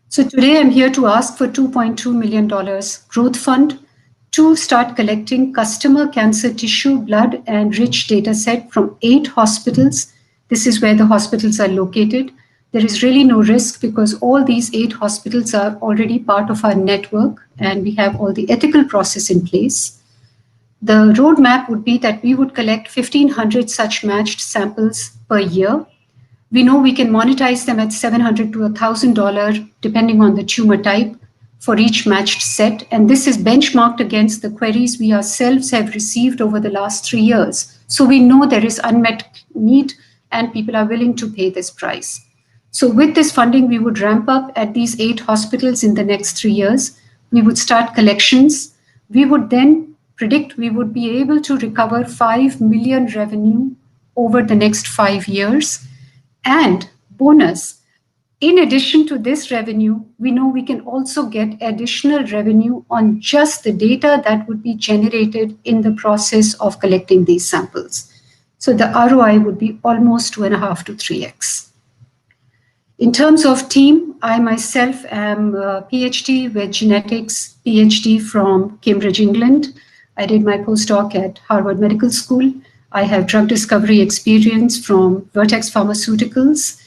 So today I'm here to ask for $2.2 million growth fund to start collecting customer cancer tissue, blood, and rich data set from 8 hospitals. This is where the hospitals are located. There is really no risk because all these 8 hospitals are already part of our network and we have all the ethical process in place. The roadmap would be that we would collect 1,500 such matched samples per year. We know we can monetize them at $700 to $1,000 depending on the tumor type for each matched set. And this is benchmarked against the queries we ourselves have received over the last 3 years. So we know there is unmet need and people are willing to pay this price. So with this funding, we would ramp up at these 8 hospitals in the next 3 years. We would start collections. We would then predict we would be able to recover 5 million revenue over the next 5 years. And bonus, in addition to this revenue, we know we can also get additional revenue on just the data that would be generated in the process of collecting these samples. So the ROI would be almost 2.5 to 3x. In terms of team, I myself am a PhD with genetics, PhD from Cambridge, England. I did my postdoc at Harvard Medical School. I have drug discovery experience from Vertex Pharmaceuticals.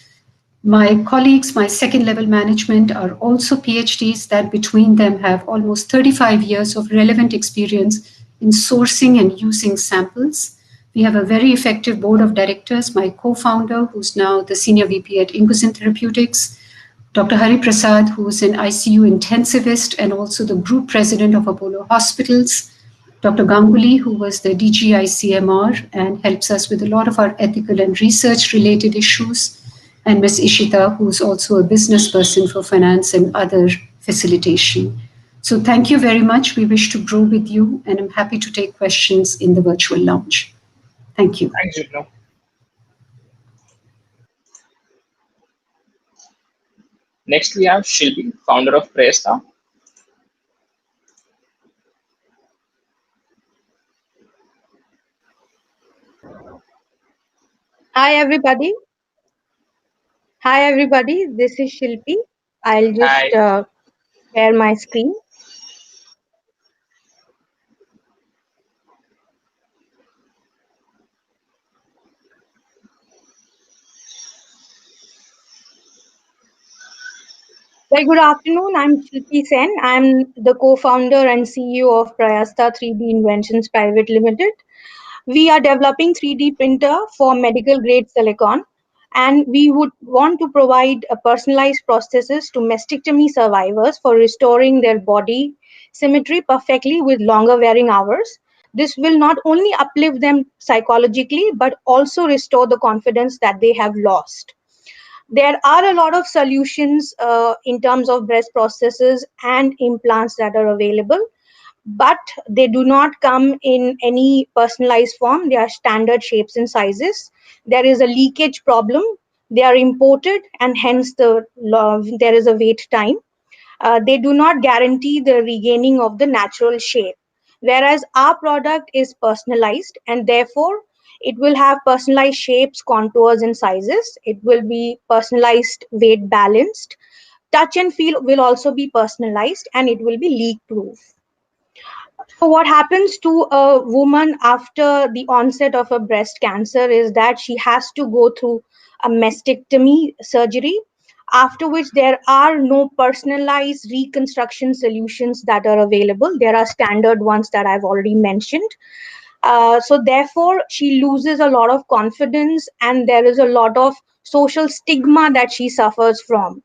My colleagues, my second level management are also PhDs that between them have almost 35 years of relevant experience in sourcing and using samples. We have a very effective board of directors, my co-founder, who's now the senior VP at Ingusen Therapeutics, Dr. Hari Prasad, who's an ICU intensivist and also the group president of Apollo Hospitals, Dr. Ganguly, who was the DG ICMR and helps us with a lot of our ethical and research related issues, and Ms. Ishita, who's also a business person for finance and other facilitation. So thank you very much. We wish to grow with you, and I'm happy to take questions in the virtual lounge. Thank you. Thanks, Vipno. Next, we have Shilpi, founder of Presta. Hi everybody. Hi everybody. This is Shilpi. I'll just Hi. share my screen. Very good afternoon. I'm Shilpi Sen. I'm the co-founder and CEO of Prayasta 3D Inventions Private Limited. We are developing 3D printer for medical grade silicon, and we would want to provide a personalized prosthesis to mastectomy survivors for restoring their body symmetry perfectly with longer wearing hours. This will not only uplift them psychologically, but also restore the confidence that they have lost. There are a lot of solutions in terms of breast prostheses and implants that are available, but they do not come in any personalized form. They are standard shapes and sizes. There is a leakage problem. They are imported, and hence there is a wait time. They do not guarantee the regaining of the natural shape, whereas our product is personalized, and therefore it will have personalized shapes, contours, and sizes. It will be personalized, weight balanced. Touch and feel will also be personalized, and it will be leak proof. So what happens to a woman after the onset of a breast cancer is that she has to go through a mastectomy surgery, after which there are no personalized reconstruction solutions that are available. There are standard ones that I've already mentioned. So therefore, she loses a lot of confidence, and there is a lot of social stigma that she suffers from.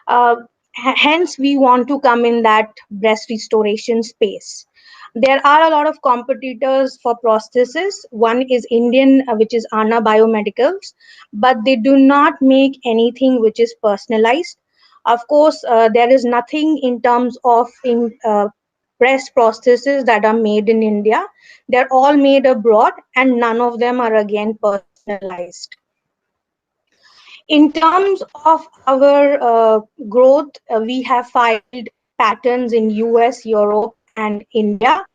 Uh, Hence, we want to come in that breast restoration space. There are a lot of competitors for prosthesis. One is Indian, which is Anna Biomedicals, but they do not make anything which is personalized. Of course, there is nothing in terms of breast prostheses that are made in India. They're all made abroad, and none of them are again personalized. In terms of our growth, we have filed patents in US, Europe, and India.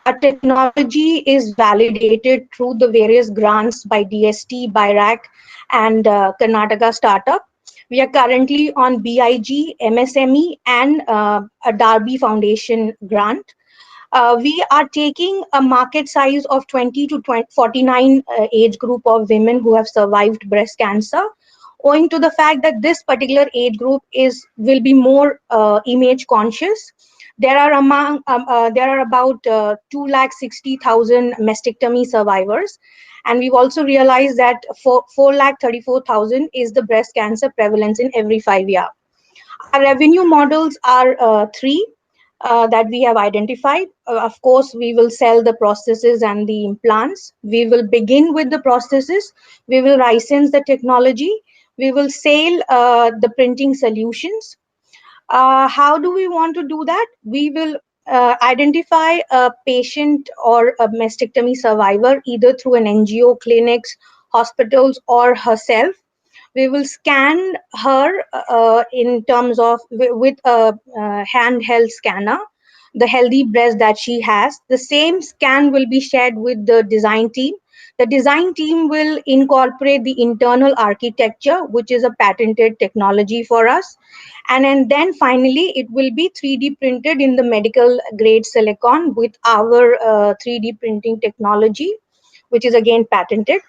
Our technology is validated through the various grants by DST, BIRAC, and Karnataka Startup. We are currently on BIG, MSME, and a Darby Foundation grant. We are taking a market size of 20 to 49 age group of women who have survived breast cancer, owing to the fact that this particular age group will be more image conscious. There are about 260,000 mastectomy survivors, and we've also realized that 434,000 is the breast cancer prevalence in every 5 years. Our revenue models are three that we have identified. Of course, we will sell the prostheses and the implants. We will begin with the prostheses. We will license the technology. We will sell the printing solutions. How do we want to do that? We will identify a patient or a mastectomy survivor either through an NGO, clinics, hospitals, or herself. We will scan her in terms of with a handheld scanner, the healthy breast that she has. The same scan will be shared with the design team. The design team will incorporate the internal architecture, which is a patented technology for us. And then finally, it will be 3D printed in the medical grade silicon with our 3D printing technology, which is again patented.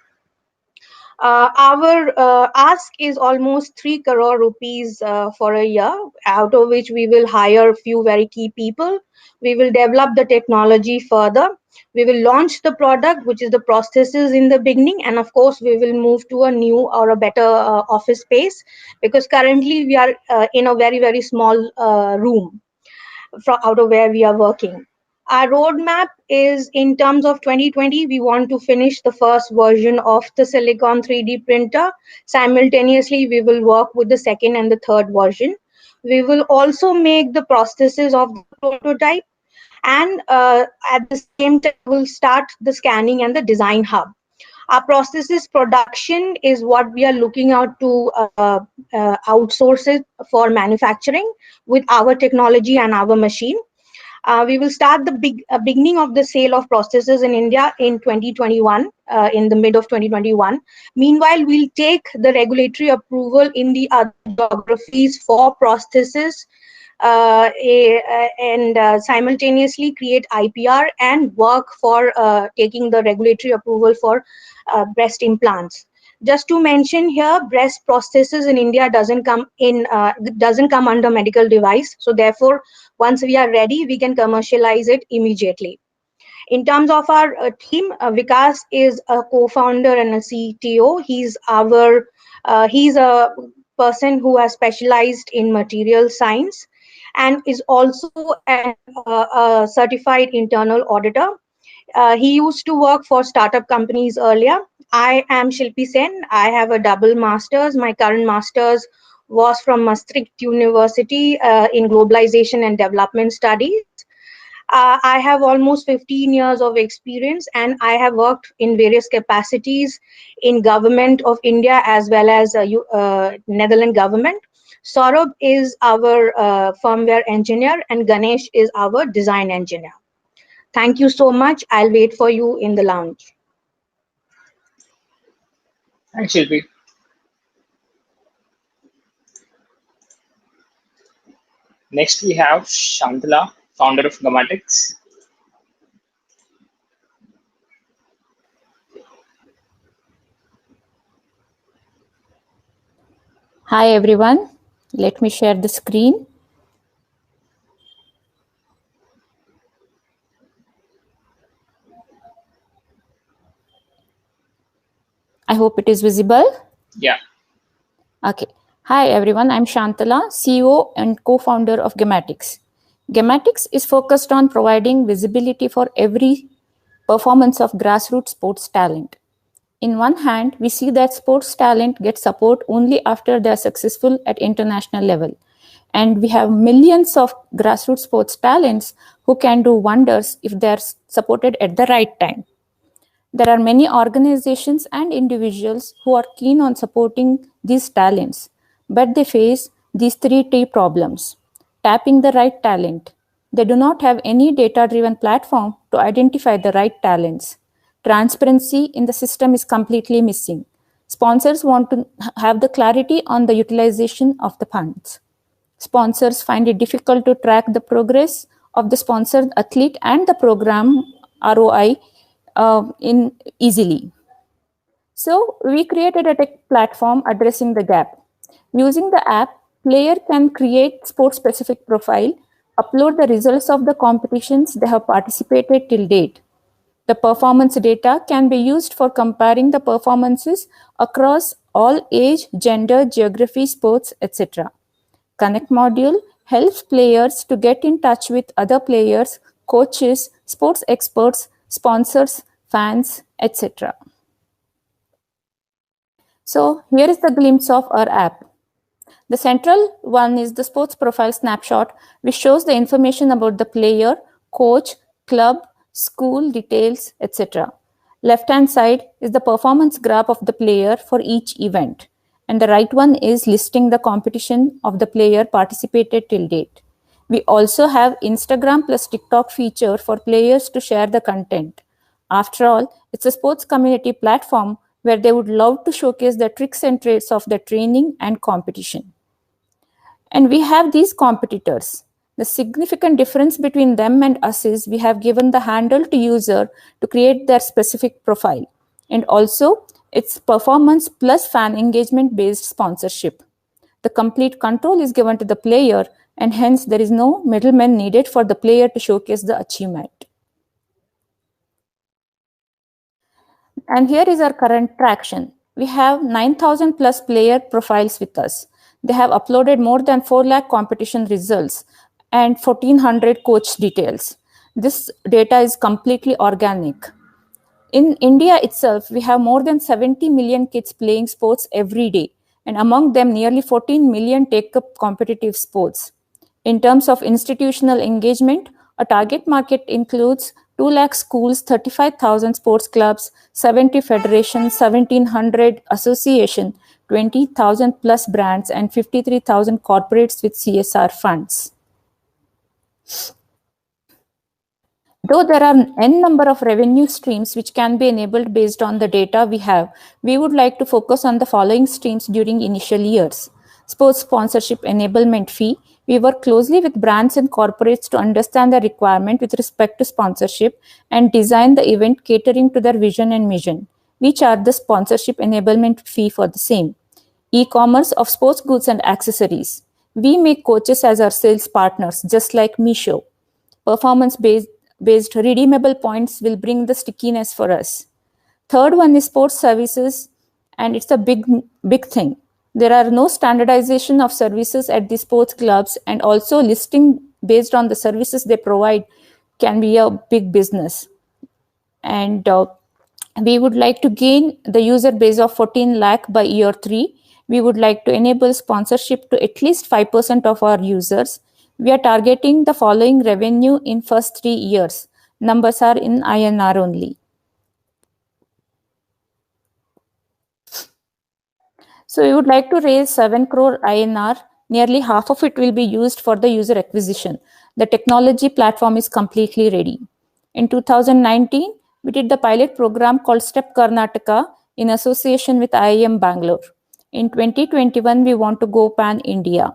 Our ask is almost 3 crore rupees for a year, out of which we will hire a few very key people. We will develop the technology further. We will launch the product, which is the prosthesis in the beginning. And of course, we will move to a new or a better office space, because currently we are in a very, very small room out of where we are working. Our roadmap is in terms of 2020, we want to finish the first version of the Silicon 3D printer. Simultaneously, we will work with the second and the third version. We will also make the prosthesis of the prototype, and at the same time, we'll start the scanning and the design hub. Our prosthesis production is what we are looking out to outsource it for manufacturing with our technology and our machine. We will start the beginning of the sale of prosthesis in India in 2021, in the mid of 2021. Meanwhile, we'll take the regulatory approval in the other geographies for prosthesis and simultaneously create IPR and work for taking the regulatory approval for breast implants. Just to mention here, breast prosthesis in India doesn't come under medical device. So therefore, once we are ready, we can commercialize it immediately. In terms of our team, Vikas is a co-founder and a CTO. He's a person who has specialized in material science and is also a certified internal auditor. He used to work for startup companies earlier. I am Shilpi Sen. I have a double master's. My current master's was from Maastricht University in Globalization and Development Studies. I have almost 15 years of experience, and I have worked in various capacities in government of India as well as Netherlands government. Saurabh is our firmware engineer, and Ganesh is our design engineer. Thank you so much. I'll wait for you in the lounge. Thanks, Shilpi. Next, we have Shantala, founder of Gamatics. Hi, everyone. Let me share the screen. I hope it is visible. Yeah. Okay. Hi, everyone. I'm Shantala, CEO and co-founder of Gamatics. Gamatics is focused on providing visibility for every performance of grassroots sports talent. In one hand, we see that sports talent gets support only after they are successful at international level. And we have millions of grassroots sports talents who can do wonders if they are supported at the right time. There are many organizations and individuals who are keen on supporting these talents, but they face these three key problems. Tapping the right talent. They do not have any data-driven platform to identify the right talents. Transparency in the system is completely missing. Sponsors want to have the clarity on the utilization of the funds. Sponsors find it difficult to track the progress of the sponsored athlete and the program ROI in easily. So we created a tech platform addressing the gap. Using the app, player can create sport-specific profile, upload the results of the competitions they have participated till date. The performance data can be used for comparing the performances across all age, gender, geography, sports, etc. Connect module helps players to get in touch with other players, coaches, sports experts, sponsors, fans, etc. So here is the glimpse of our app. The central one is the sports profile snapshot, which shows the information about the player, coach, club, school details, etc. Left-hand side is the performance graph of the player for each event. And the right one is listing the competition of the player participated till date. We also have Instagram plus TikTok feature for players to share the content. After all, it's a sports community platform where they would love to showcase the tricks and traits of the training and competition. And we have these competitors. The significant difference between them and us is we have given the handle to user to create their specific profile. And also, it's performance plus fan engagement based sponsorship. The complete control is given to the player, and hence there is no middleman needed for the player to showcase the achievement. And here is our current traction. We have 9,000 plus player profiles with us. They have uploaded more than 4 lakh competition results and 1,400 coach details. This data is completely organic. In India itself, we have more than 70 million kids playing sports every day. and among them, nearly 14 million take up competitive sports. In terms of institutional engagement, a target market includes 2 lakh schools, 35,000 sports clubs, 70 federations, 1,700 associations, 20,000 plus brands, and 53,000 corporates with CSR funds. Though there are n number of revenue streams which can be enabled based on the data we have, we would like to focus on the following streams during initial years. Sports sponsorship enablement fee. We work closely with brands and corporates to understand the requirement with respect to sponsorship and design the event catering to their vision and mission. We charge the sponsorship enablement fee for the same. E-commerce of sports goods and accessories. We make coaches as our sales partners, just like Meesho. Performance-based redeemable points will bring the stickiness for us. Third one is sports services, and it's a big thing. There are no standardization of services at the sports clubs, and also listing based on the services they provide can be a big business. And we would like to gain the user base of 14 lakh by year 3. We would like to enable sponsorship to at least 5% of our users. We are targeting the following revenue in first 3 years. Numbers are in INR only. So we would like to raise 7 crore INR. Nearly half of it will be used for the user acquisition. The technology platform is completely ready. In 2019, we did the pilot program called Step Karnataka in association with IIM Bangalore. In 2021, we want to go pan-India.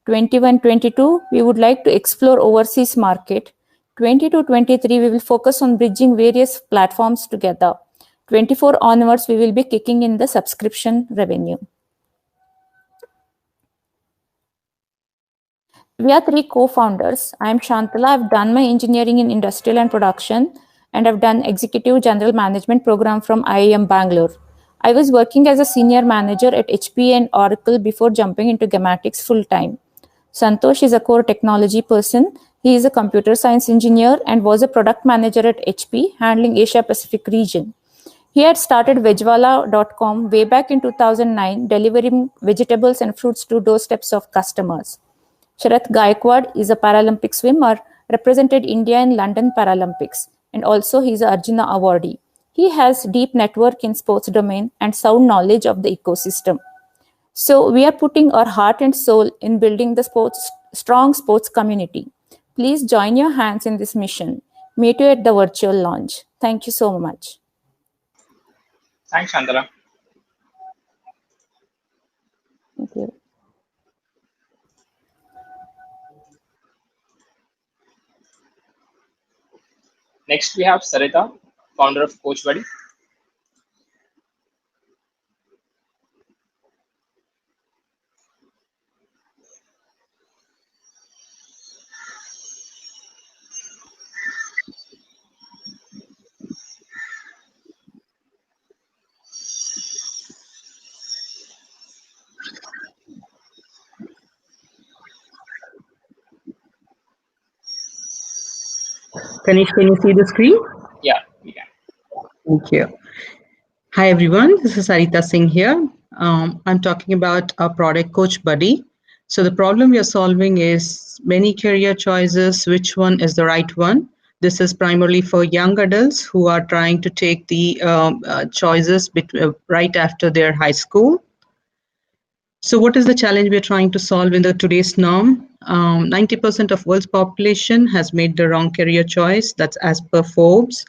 21-22, we would like to explore overseas market. 22-23, we will focus on bridging various platforms together. 24 onwards, we will be kicking in the subscription revenue. We are 3 co-founders. I am Shantala. I've done my engineering in industrial and production, and I've done executive general management program from IIM Bangalore. I was working as a senior manager at HP and Oracle before jumping into Gematics full-time. Santosh is a core technology person. He is a computer science engineer and was a product manager at HP, handling Asia Pacific region. He had started Vegwala.com way back in 2009, delivering vegetables and fruits to doorsteps of customers. Sharath Gaikwad is a Paralympic swimmer, represented India in London Paralympics, and also he is an Arjuna awardee. He has deep network in sports domain and sound knowledge of the ecosystem. So we are putting our heart and soul in building the strong sports community. Please join your hands in this mission. Meet you at the virtual launch. Thank you so much. Thanks, Shantala. Thank you. Next, we have Sarita, founder of Coach Buddy. Kanish, can you see the screen? Yeah, we can. Thank you. Hi, everyone. This is Sarita Singh here. I'm talking about our product, Coach Buddy. So the problem we are solving is many career choices. Which one is the right one? This is primarily for young adults who are trying to take the choices right after their high school. So what is the challenge we're trying to solve in today's norm? 90% of world's population has made the wrong career choice. That's as per Forbes.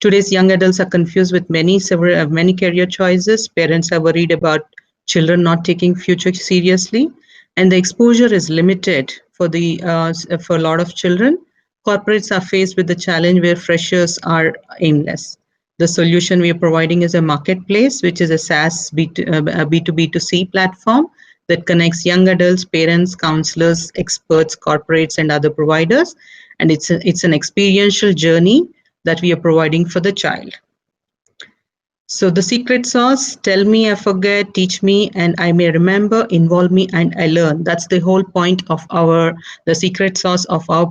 Today's young adults are confused with many career choices. Parents are worried about children not taking future seriously, and the exposure is limited for a lot of children. Corporates are faced with the challenge where freshers are aimless. The solution we are providing is a marketplace, which is a SaaS B2B2C platform that connects young adults, parents, counselors, experts, corporates, and other providers. And it's an experiential journey that we are providing for the child. So the secret sauce: tell me I forget, teach me and I may remember, involve me and I learn. That's the whole point of the secret sauce of our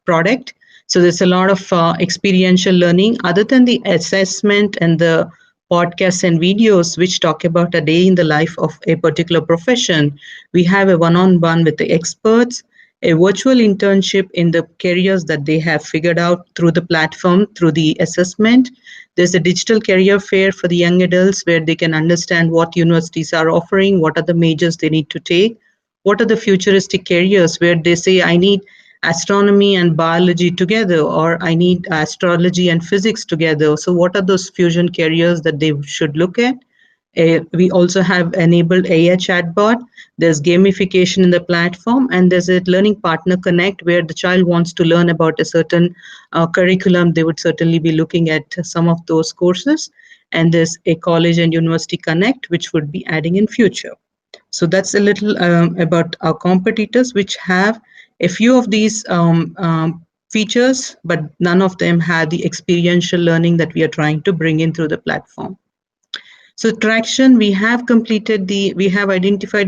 product. So there's a lot of experiential learning. Other than the assessment and the podcasts and videos which talk about a day in the life of a particular profession. We have a one-on-one with the experts, a virtual internship in the careers that they have figured out through the platform, through the assessment. There's a digital career fair for the young adults where they can understand what universities are offering, what are the majors they need to take, what are the futuristic careers where they say, I need astronomy and biology together, or I need astrology and physics together. So what are those fusion careers that they should look at? We also have enabled AI chatbot. There's gamification in the platform, and there's a learning partner connect where the child wants to learn about a certain curriculum. They would certainly be looking at some of those courses. And there's a college and university connect, which would be adding in future. So that's a little about our competitors, which have a few of these features, but none of them have the experiential learning that we are trying to bring in through the platform. So traction, we have identified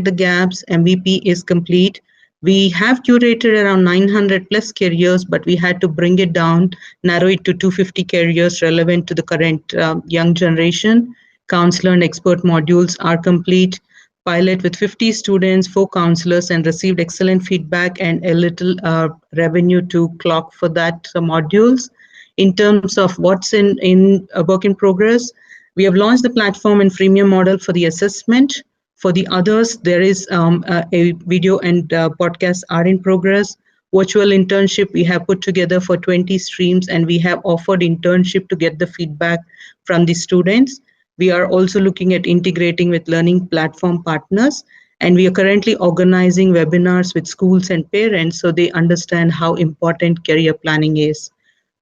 the gaps. MVP is complete. We have curated around 900 plus careers, but we had to bring it down, narrow it to 250 careers relevant to the current young generation. Counselor and expert modules are complete. Pilot with 50 students, 4 counselors, and received excellent feedback and a little revenue to clock for that modules. In terms of what's in a work in progress, we have launched the platform in freemium model for the assessment. For the others, there is a video and podcasts are in progress. Virtual internship we have put together for 20 streams, and we have offered internship to get the feedback from the students. We are also looking at integrating with learning platform partners, and we are currently organizing webinars with schools and parents so they understand how important career planning is.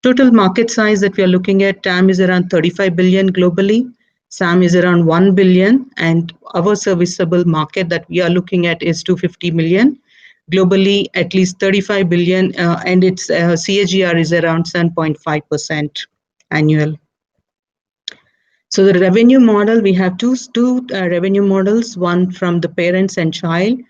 Total market size that we are looking at, TAM is around 35 billion globally. SAM is around 1 billion, and our serviceable market that we are looking at is 250 million. Globally, at least 35 billion, and its CAGR is around 7.5% annual. So the revenue model, we have two revenue models, one from the parents and child.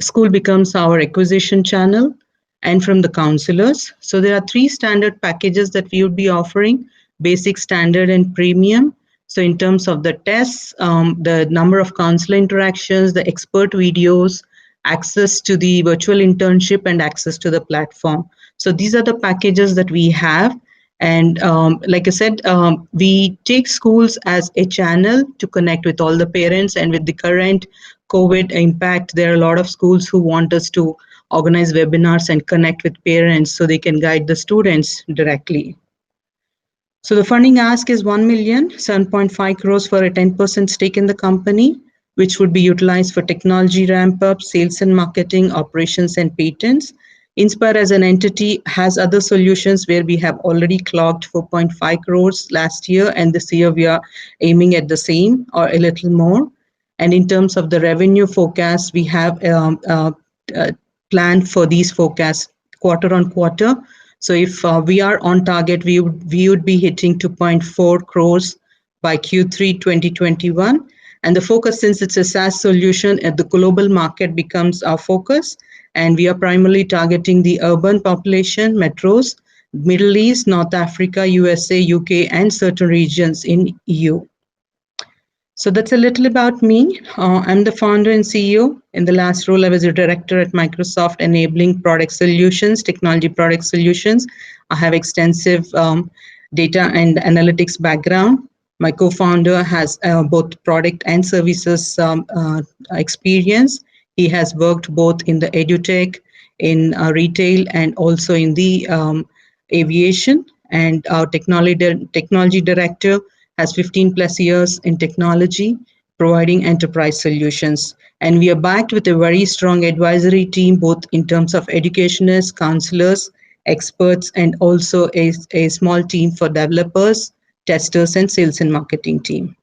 School becomes our acquisition channel, and from the counselors. So there are 3 standard packages that we would be offering: basic, standard, and premium. So in terms of the tests, the number of counselor interactions, the expert videos, access to the virtual internship, and access to the platform. So these are the packages that we have. And like I said, we take schools as a channel to connect with all the parents. And with the current COVID impact, there are a lot of schools who want us to organize webinars and connect with parents so they can guide the students directly. So the funding ask is 1 million, 7.5 crores for a 10% stake in the company, which would be utilized for technology ramp up, sales and marketing, operations, and patents. Inspire as an entity has other solutions where we have already clocked 4.5 crores last year, and this year we are aiming at the same or a little more. And in terms of the revenue forecast, we have planned for these forecasts quarter on quarter. So if we are on target, we would be hitting 2.4 crores by Q3 2021. And the focus, since it's a SaaS solution, the global market becomes our focus. And we are primarily targeting the urban population, metros, Middle East, North Africa, USA, UK, and certain regions in EU. So that's a little about me. I'm the founder and CEO. In the last role, I was a director at Microsoft, enabling product solutions, technology product solutions. I have extensive data and analytics background. My co-founder has both product and services experience. He has worked both in the edutech, in retail, and also in the aviation. And our technology director has 15 plus years in technology, providing enterprise solutions. And we are backed with a very strong advisory team, both in terms of educationists, counselors, experts, and also a small team for developers, testers, and sales and marketing team.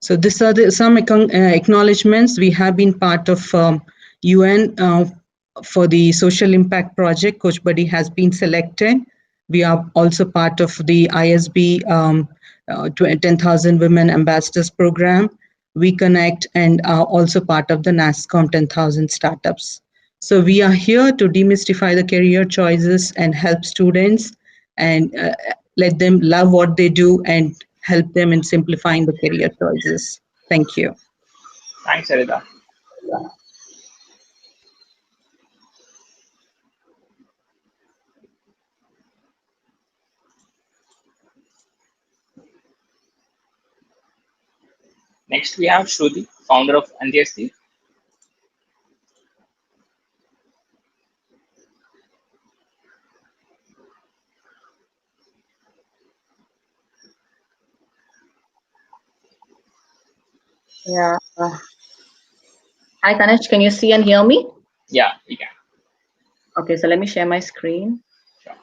So these are some acknowledgements. We have been part of UN for the social impact project. Coach Buddy has been selected. We are also part of the ISB 10,000 Women Ambassadors Program. We Connect, and are also part of the NASSCOM 10,000 Startups. So we are here to demystify the career choices and help students and let them love what they do and help them in simplifying the career choices. Thank you. Thanks, Sarita. Next, we have Shruti, founder of Andyasti. Yeah. Hi, Tanesh. Can you see and hear me? Yeah, we can. Okay, so let me share my screen. Sure.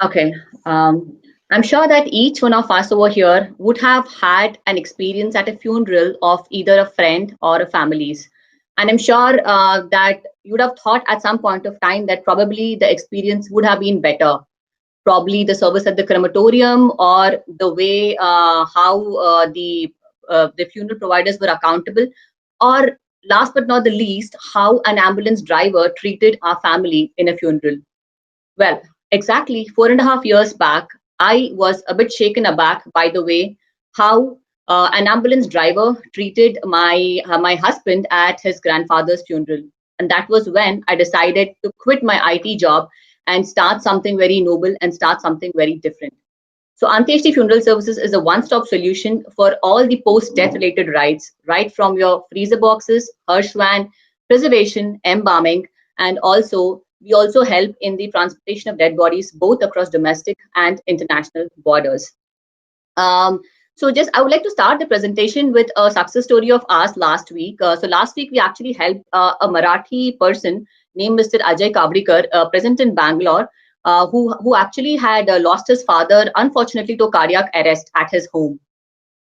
Okay. I'm sure that each one of us over here would have had an experience at a funeral of either a friend or a family's. And I'm sure that you would have thought at some point of time that probably the experience would have been better. Probably the service at the crematorium or the way how the funeral providers were accountable, or last but not the least, how an ambulance driver treated our family in a funeral. Well, exactly 4.5 years back, I was a bit shaken aback by the way how an ambulance driver treated my husband at his grandfather's funeral. And that was when I decided to quit my IT job and start something very noble and start something very different. So Antyeshti Funeral Services is a one-stop solution for all the post-death related rites, right from your freezer boxes, Hirschvan, preservation, embalming, and also we also help in the transportation of dead bodies both across domestic and international borders. So just I would like to start the presentation with a success story of ours last week. So last week we actually helped a Marathi person named Mr. Ajay Kabdikar, present in Bangalore, who actually had lost his father, unfortunately, to cardiac arrest at his home.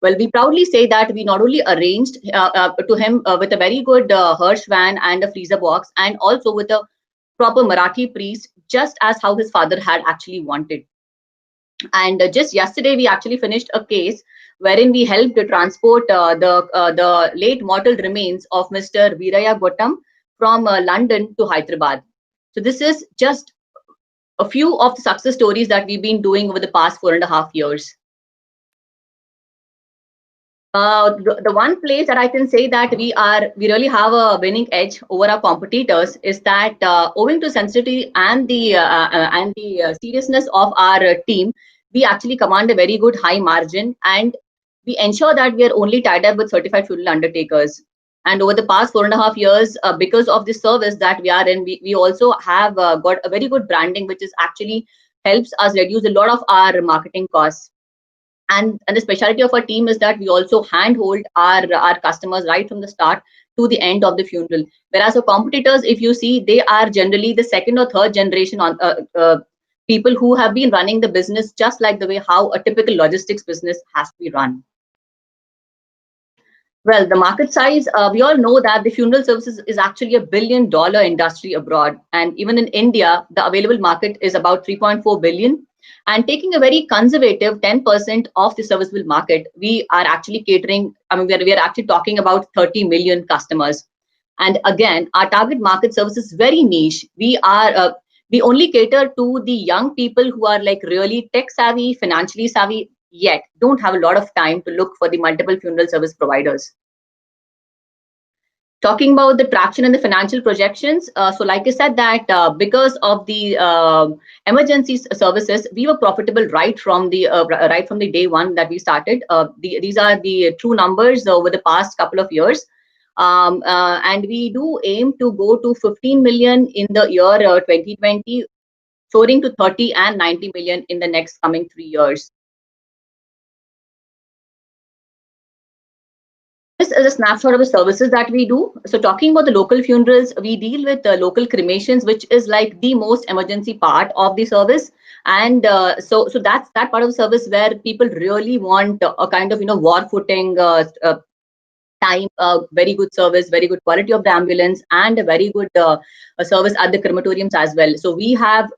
Well, we proudly say that we not only arranged to him with a very good Hirschvan and a freezer box, and also with a proper Marathi priest, just as how his father had actually wanted. And just yesterday, we actually finished a case wherein we helped to transport the late mortal remains of Mr. Veeraya Gautam from London to Hyderabad. So this is just a few of the success stories that we've been doing over the past 4.5 years. The one place that I can say that we really have a winning edge over our competitors is that owing to sensitivity and the seriousness of our team, we actually command a very good high margin, and we ensure that we are only tied up with certified funeral undertakers. And over the past 4.5 years, because of the service that we are in, we also have got a very good branding, which is actually helps us reduce a lot of our marketing costs. And the specialty of our team is that we also handhold our customers right from the start to the end of the funeral. Whereas our competitors, if you see, they are generally the second or third generation on people who have been running the business just like the way how a typical logistics business has to be run. Well, the market size, we all know that the funeral services is actually $1 billion industry abroad. And even in India, the available market is about 3.4 billion. And taking a very conservative 10% of the serviceable market, we are actually catering, I mean, we are actually talking about 30 million customers. And again, our target market service is very niche. We only cater to the young people who are like really tech savvy, financially savvy, yet don't have a lot of time to look for the multiple funeral service providers. Talking about the traction and the financial projections, so like I said that because of the emergency services, we were profitable right from the day one that we started. These are the true numbers over the past couple of years, and we do aim to go to 15 million in the year 2020, soaring to 30 and 90 million in the next coming 3 years. This is a snapshot of the services that we do. So talking about the local funerals, we deal with local cremations, which is like the most emergency part of the service. And so that's that part of the service where people really want a kind of, war footing time, very good service, very good quality of the ambulance, and a very good service at the crematoriums as well. So we have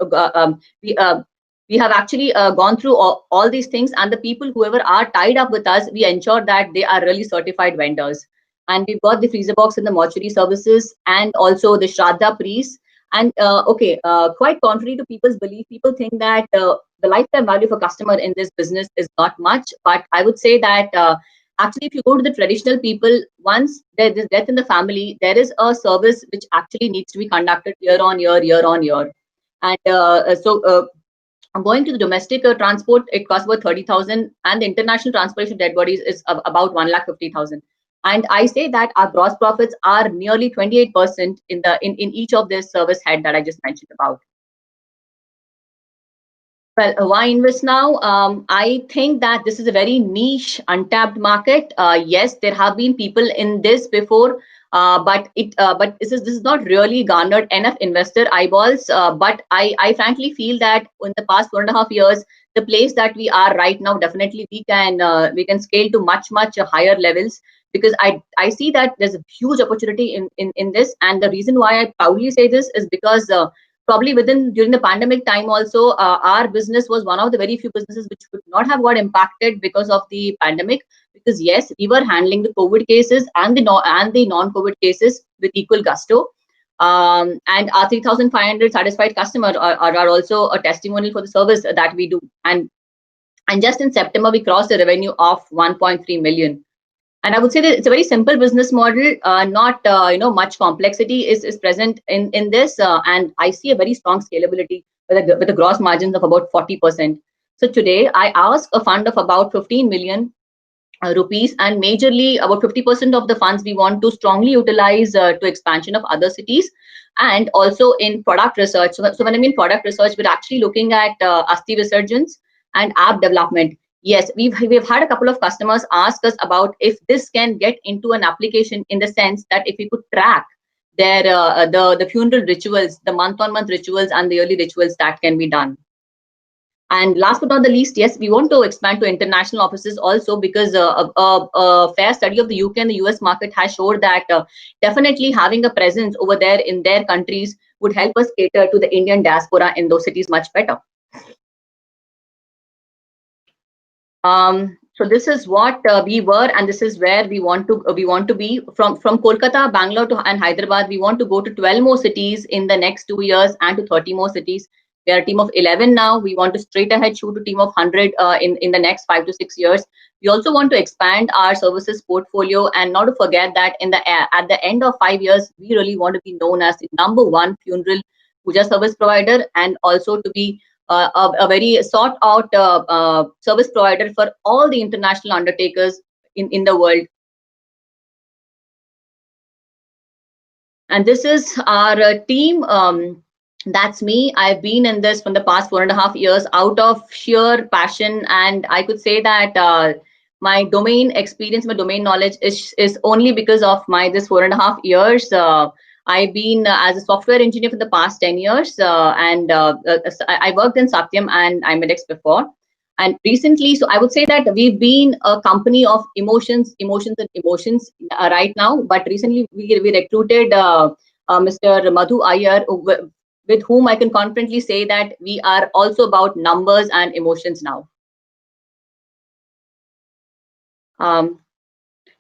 we have actually gone through all these things, and the people whoever are tied up with us, we ensure that they are really certified vendors. and we've got the freezer box in the mortuary services, and also the Shraddha Priest. And quite contrary to people's belief, people think that the lifetime value of a customer in this business is not much. But I would say that actually, if you go to the traditional people, once there is death in the family, there is a service which actually needs to be conducted year on year. And going to the domestic transport, it costs about 30,000, and the international transportation of dead bodies is about 1,50,000. And I say that our gross profits are nearly 28% in each of this service head that I just mentioned about. Well, why invest now? I think that this is a very niche, untapped market. Yes, there have been people in this before, but this is not really garnered enough investor eyeballs. But I frankly feel that in the past 1.5 years, the place that we are right now, definitely we can scale to much higher levels, because I see that there's a huge opportunity in this. And the reason why I proudly say this is because probably during the pandemic time also, our business was one of the very few businesses which could not have got impacted because of the pandemic. Because yes, we were handling the COVID cases and the non-COVID cases with equal gusto. And our 3,500 satisfied customers are also a testimonial for the service that we do. And just in September, we crossed a revenue of 1.3 million. And I would say that it's a very simple business model, not much complexity is present in this, and I see a very strong scalability with a gross margins of about 40%. So today I ask a fund of about 15 million rupees, and majorly about 50% of the funds we want to strongly utilize to expansion of other cities, and also in product research. So when I mean product research, we're actually looking at Asthi Visarjans and app development. Yes, we've had a couple of customers ask us about if this can get into an application, in the sense that if we could track their the funeral rituals, the month-on-month rituals and the yearly rituals that can be done. And last but not the least, yes, we want to expand to international offices also, because a fair study of the UK and the US market has showed that definitely having a presence over there in their countries would help us cater to the Indian diaspora in those cities much better. So this is what we were, and this is where we want to be. From Kolkata, Bangalore and Hyderabad, we want to go to 12 more cities in the next 2 years, and to 30 more cities. We are a team of 11 now. We want to straight ahead shoot a team of 100 in the next 5 to 6 years. We also want to expand our services portfolio, and not to forget that at the end of 5 years, we really want to be known as the #1 funeral puja service provider, and also to be a very sought out service provider for all the international undertakers in the world. And this is our team. That's me. I've been in this from the past 4.5 years out of sheer passion, and I could say that my domain experience, my domain knowledge is only because of this 4.5 years. I've been as a software engineer for the past 10 years, and I worked in Satyam and IMEDX before. And recently, so I would say that we've been a company of emotions right now. But recently, we recruited Mr. Madhu Iyer, with whom I can confidently say that we are also about numbers and emotions now.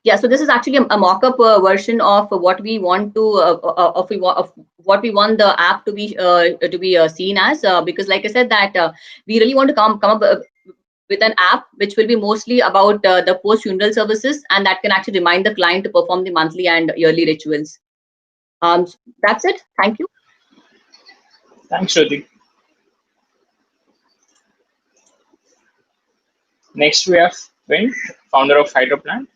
Yeah, so this is actually a mock-up version of what we want to of what we want the app to be seen as, because like I said that we really want to come up with an app which will be mostly about the post-funeral services, and that can actually remind the client to perform the monthly and yearly rituals. That's it. Thank you. Thanks, Shruti. Next, we have Vint, founder of Hydroplant.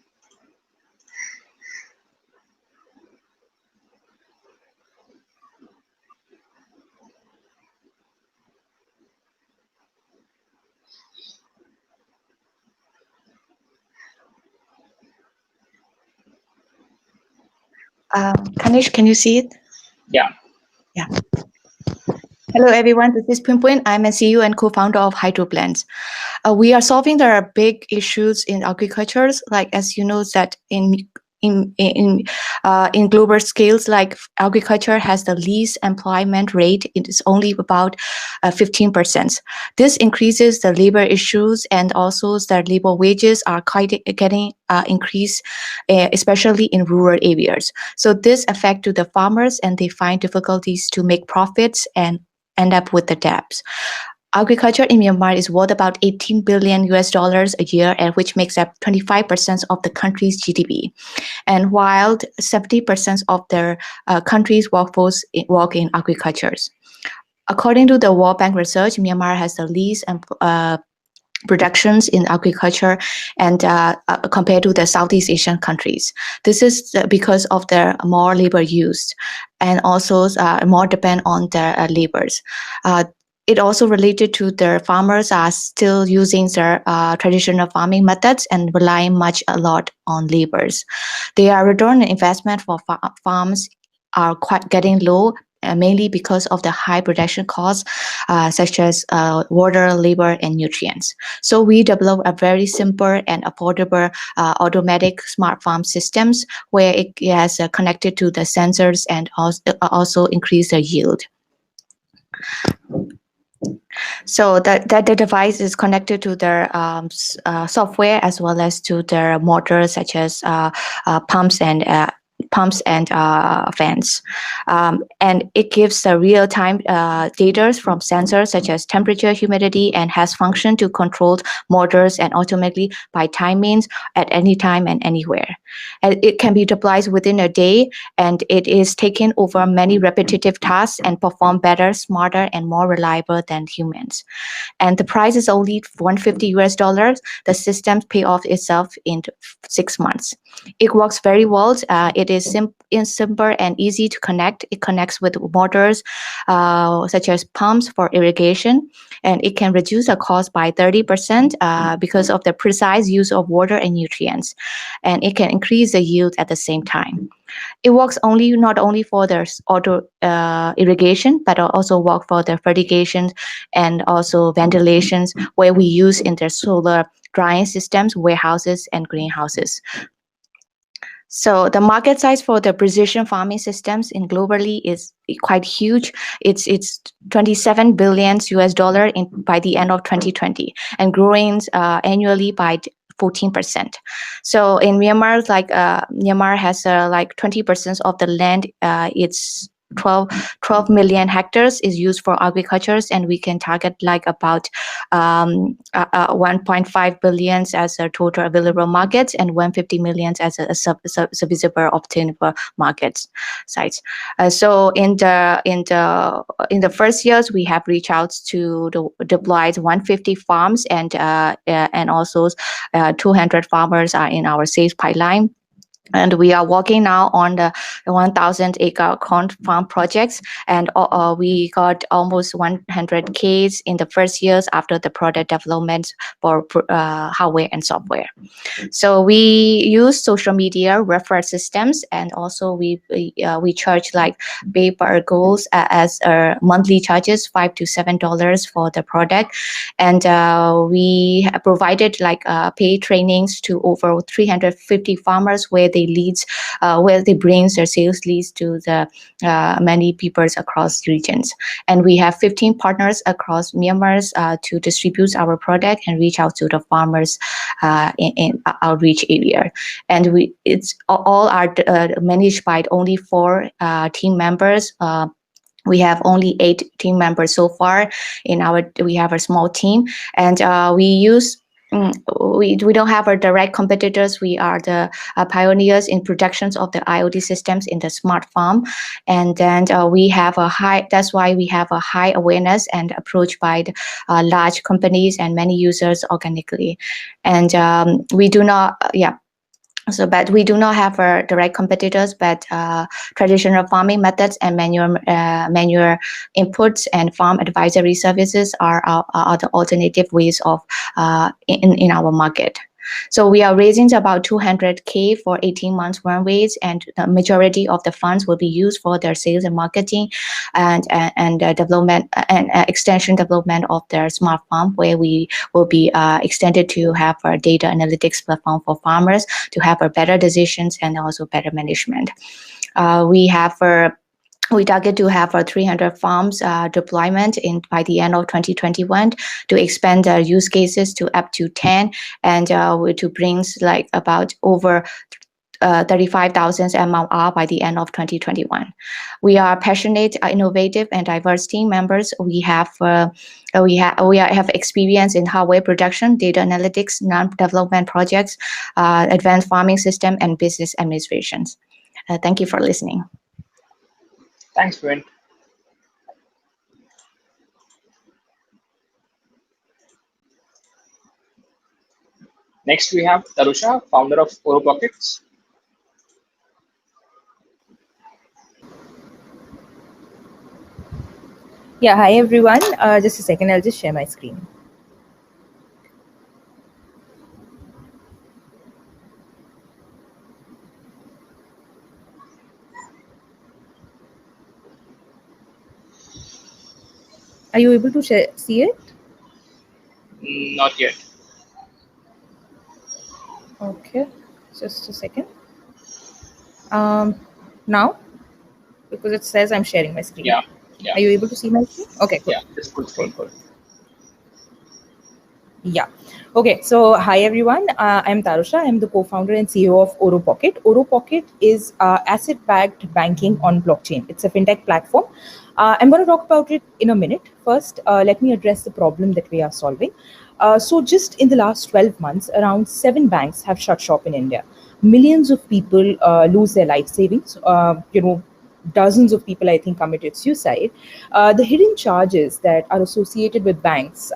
Kanish, can you see it? Yeah. Yeah. Hello, everyone. This is Pinpoint. I'm a CEO and co-founder of Hydroplants. We are solving there are big issues in agriculture, like as you know that in in global scales, like agriculture has the least employment rate. It is only about 15%. This increases the labor issues, and also the labor wages are getting increased, especially in rural areas. So this affect to the farmers, and they find difficulties to make profits and end up with the debts. Agriculture in Myanmar is worth about $18 billion a year, and which makes up 25% of the country's GDP. And while 70% of their country's workforce work in agriculture. According to the World Bank research, Myanmar has the least productions in agriculture and compared to the Southeast Asian countries. This is because of their more labor used, and also more depend on their labors. It also related to their farmers are still using their traditional farming methods and relying a lot on labors. Their return on investment for farms are quite getting low, mainly because of the high production costs, such as water, labor, and nutrients. So we developed a very simple and affordable automatic smart farm systems where it has connected to the sensors and also increase the yield. So that the device is connected to their software as well as to their motors, such as pumps and fans, and it gives the real-time data from sensors such as temperature, humidity, and has function to control motors and automatically by timings at any time and anywhere. And it can be deployed within a day, and it is taking over many repetitive tasks and perform better, smarter, and more reliable than humans. And the price is only $150. The system pay off itself in 6 months. It works very well. It is simple and easy to connect. It connects with motors such as pumps for irrigation, and it can reduce the cost by 30% because of the precise use of water and nutrients, and it can increase the yield at the same time. It works not only for their auto irrigation, but also work for their fertigation and also ventilations, where we use in their solar drying systems, warehouses, and greenhouses. So the market size for the precision farming systems in globally is quite huge. It's $27 billion by the end of 2020, and growing annually by 14%. So in Myanmar, Myanmar has 20% of the land. It's 12 million hectares is used for agriculture, and we can target about 1.5 billion as a total available market and 150 million as a serviceable obtainable market size. So in the first years, we have reached out to deployed 150 farms, and also 200 farmers are in our sales pipeline. And we are working now on the 1,000-acre corn farm projects, and we got almost 100 Ks in the first years after the product development for hardware and software. So we use social media referral systems, and also we charge pay per goals as monthly charges, $5 to $7 for the product, and we provided paid trainings to over 350 farmers where they bring their sales leads to the many peoples across regions. And we have 15 partners across Myanmar to distribute our product and reach out to the farmers in outreach area. And it's all are managed by only 4 team members. We have only 8 team members so far. We have a small team, and we don't have our direct competitors. We are the pioneers in productions of the IoT systems in the smart farm, and then we have that's why we have a high awareness and approach by the, large companies and many users organically. And we do not, but we do not have direct competitors, but traditional farming methods and manual inputs and farm advisory services are the alternative ways of in our market. So we are raising about 200K for 18 months runways, and the majority of the funds will be used for their sales and marketing and development and extension development of their smart farm, where we will be extended to have our data analytics platform for farmers to have a better decisions and also better management. We target to have 300 farms deployment by the end of 2021 to expand the use cases to up to 10, and to bring like about over 35,000 MRR by the end of 2021. We are passionate, innovative, and diverse team members. We have experience in hardware production, data analytics, non-development projects, advanced farming system, and business administrations. Thank you for listening. Thanks, Brent. Next, we have Tarusha, founder of Oro Pockets. Yeah, hi everyone. Just a second, I'll just share my screen. Are you able to see it? Not yet. Okay, just a second. Now, because it says I'm sharing my screen. Yeah. Are you able to see my screen? Okay, cool. Yeah, it's good screen. Cool. Yeah. Okay. So hi everyone. I'm Tarusha. I'm the co-founder and CEO of Oro Pocket. Oro Pocket is asset-backed banking on blockchain. It's a fintech platform. I'm going to talk about it in a minute. First, let me address the problem that we are solving. So just in the last 12 months, around 7 banks have shut shop in India. Millions of people lose their life savings. Dozens of people, I think, committed suicide. The hidden charges that are associated with banks,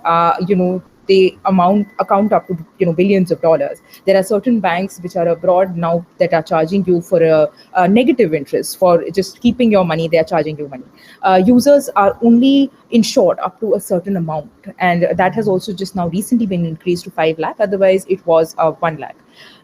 they account up to billions of dollars. There are certain banks which are abroad now that are charging you for a negative interest for just keeping your money. They are charging you money. Users are only insured up to a certain amount, and that has also just now recently been increased to 5 lakh. Otherwise, it was 1 lakh.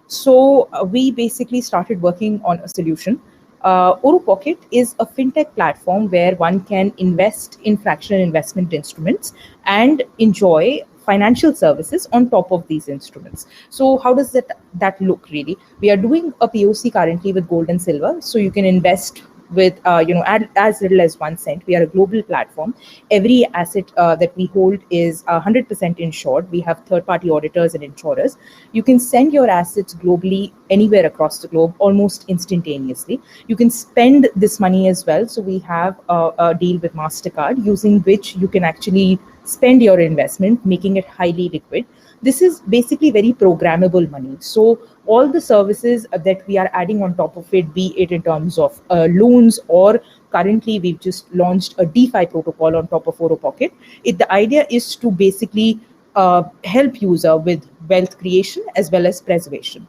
So we basically started working on a solution. Oro Pocket is a fintech platform where one can invest in fractional investment instruments and enjoy financial services on top of these instruments. So how does that look really? We are doing a POC currently with gold and silver, so you can invest with as little as 1 cent. We are a global platform. Every asset that we hold is 100% insured. We have third-party auditors and insurers. You can send your assets globally anywhere across the globe almost instantaneously. You can spend this money as well. So we have a deal with MasterCard using which you can actually spend your investment, making it highly liquid. This is basically very programmable money. So all the services that we are adding on top of it, be it in terms of loans, or currently we've just launched a DeFi protocol on top of Oro Pocket. The idea is to basically help user with wealth creation as well as preservation.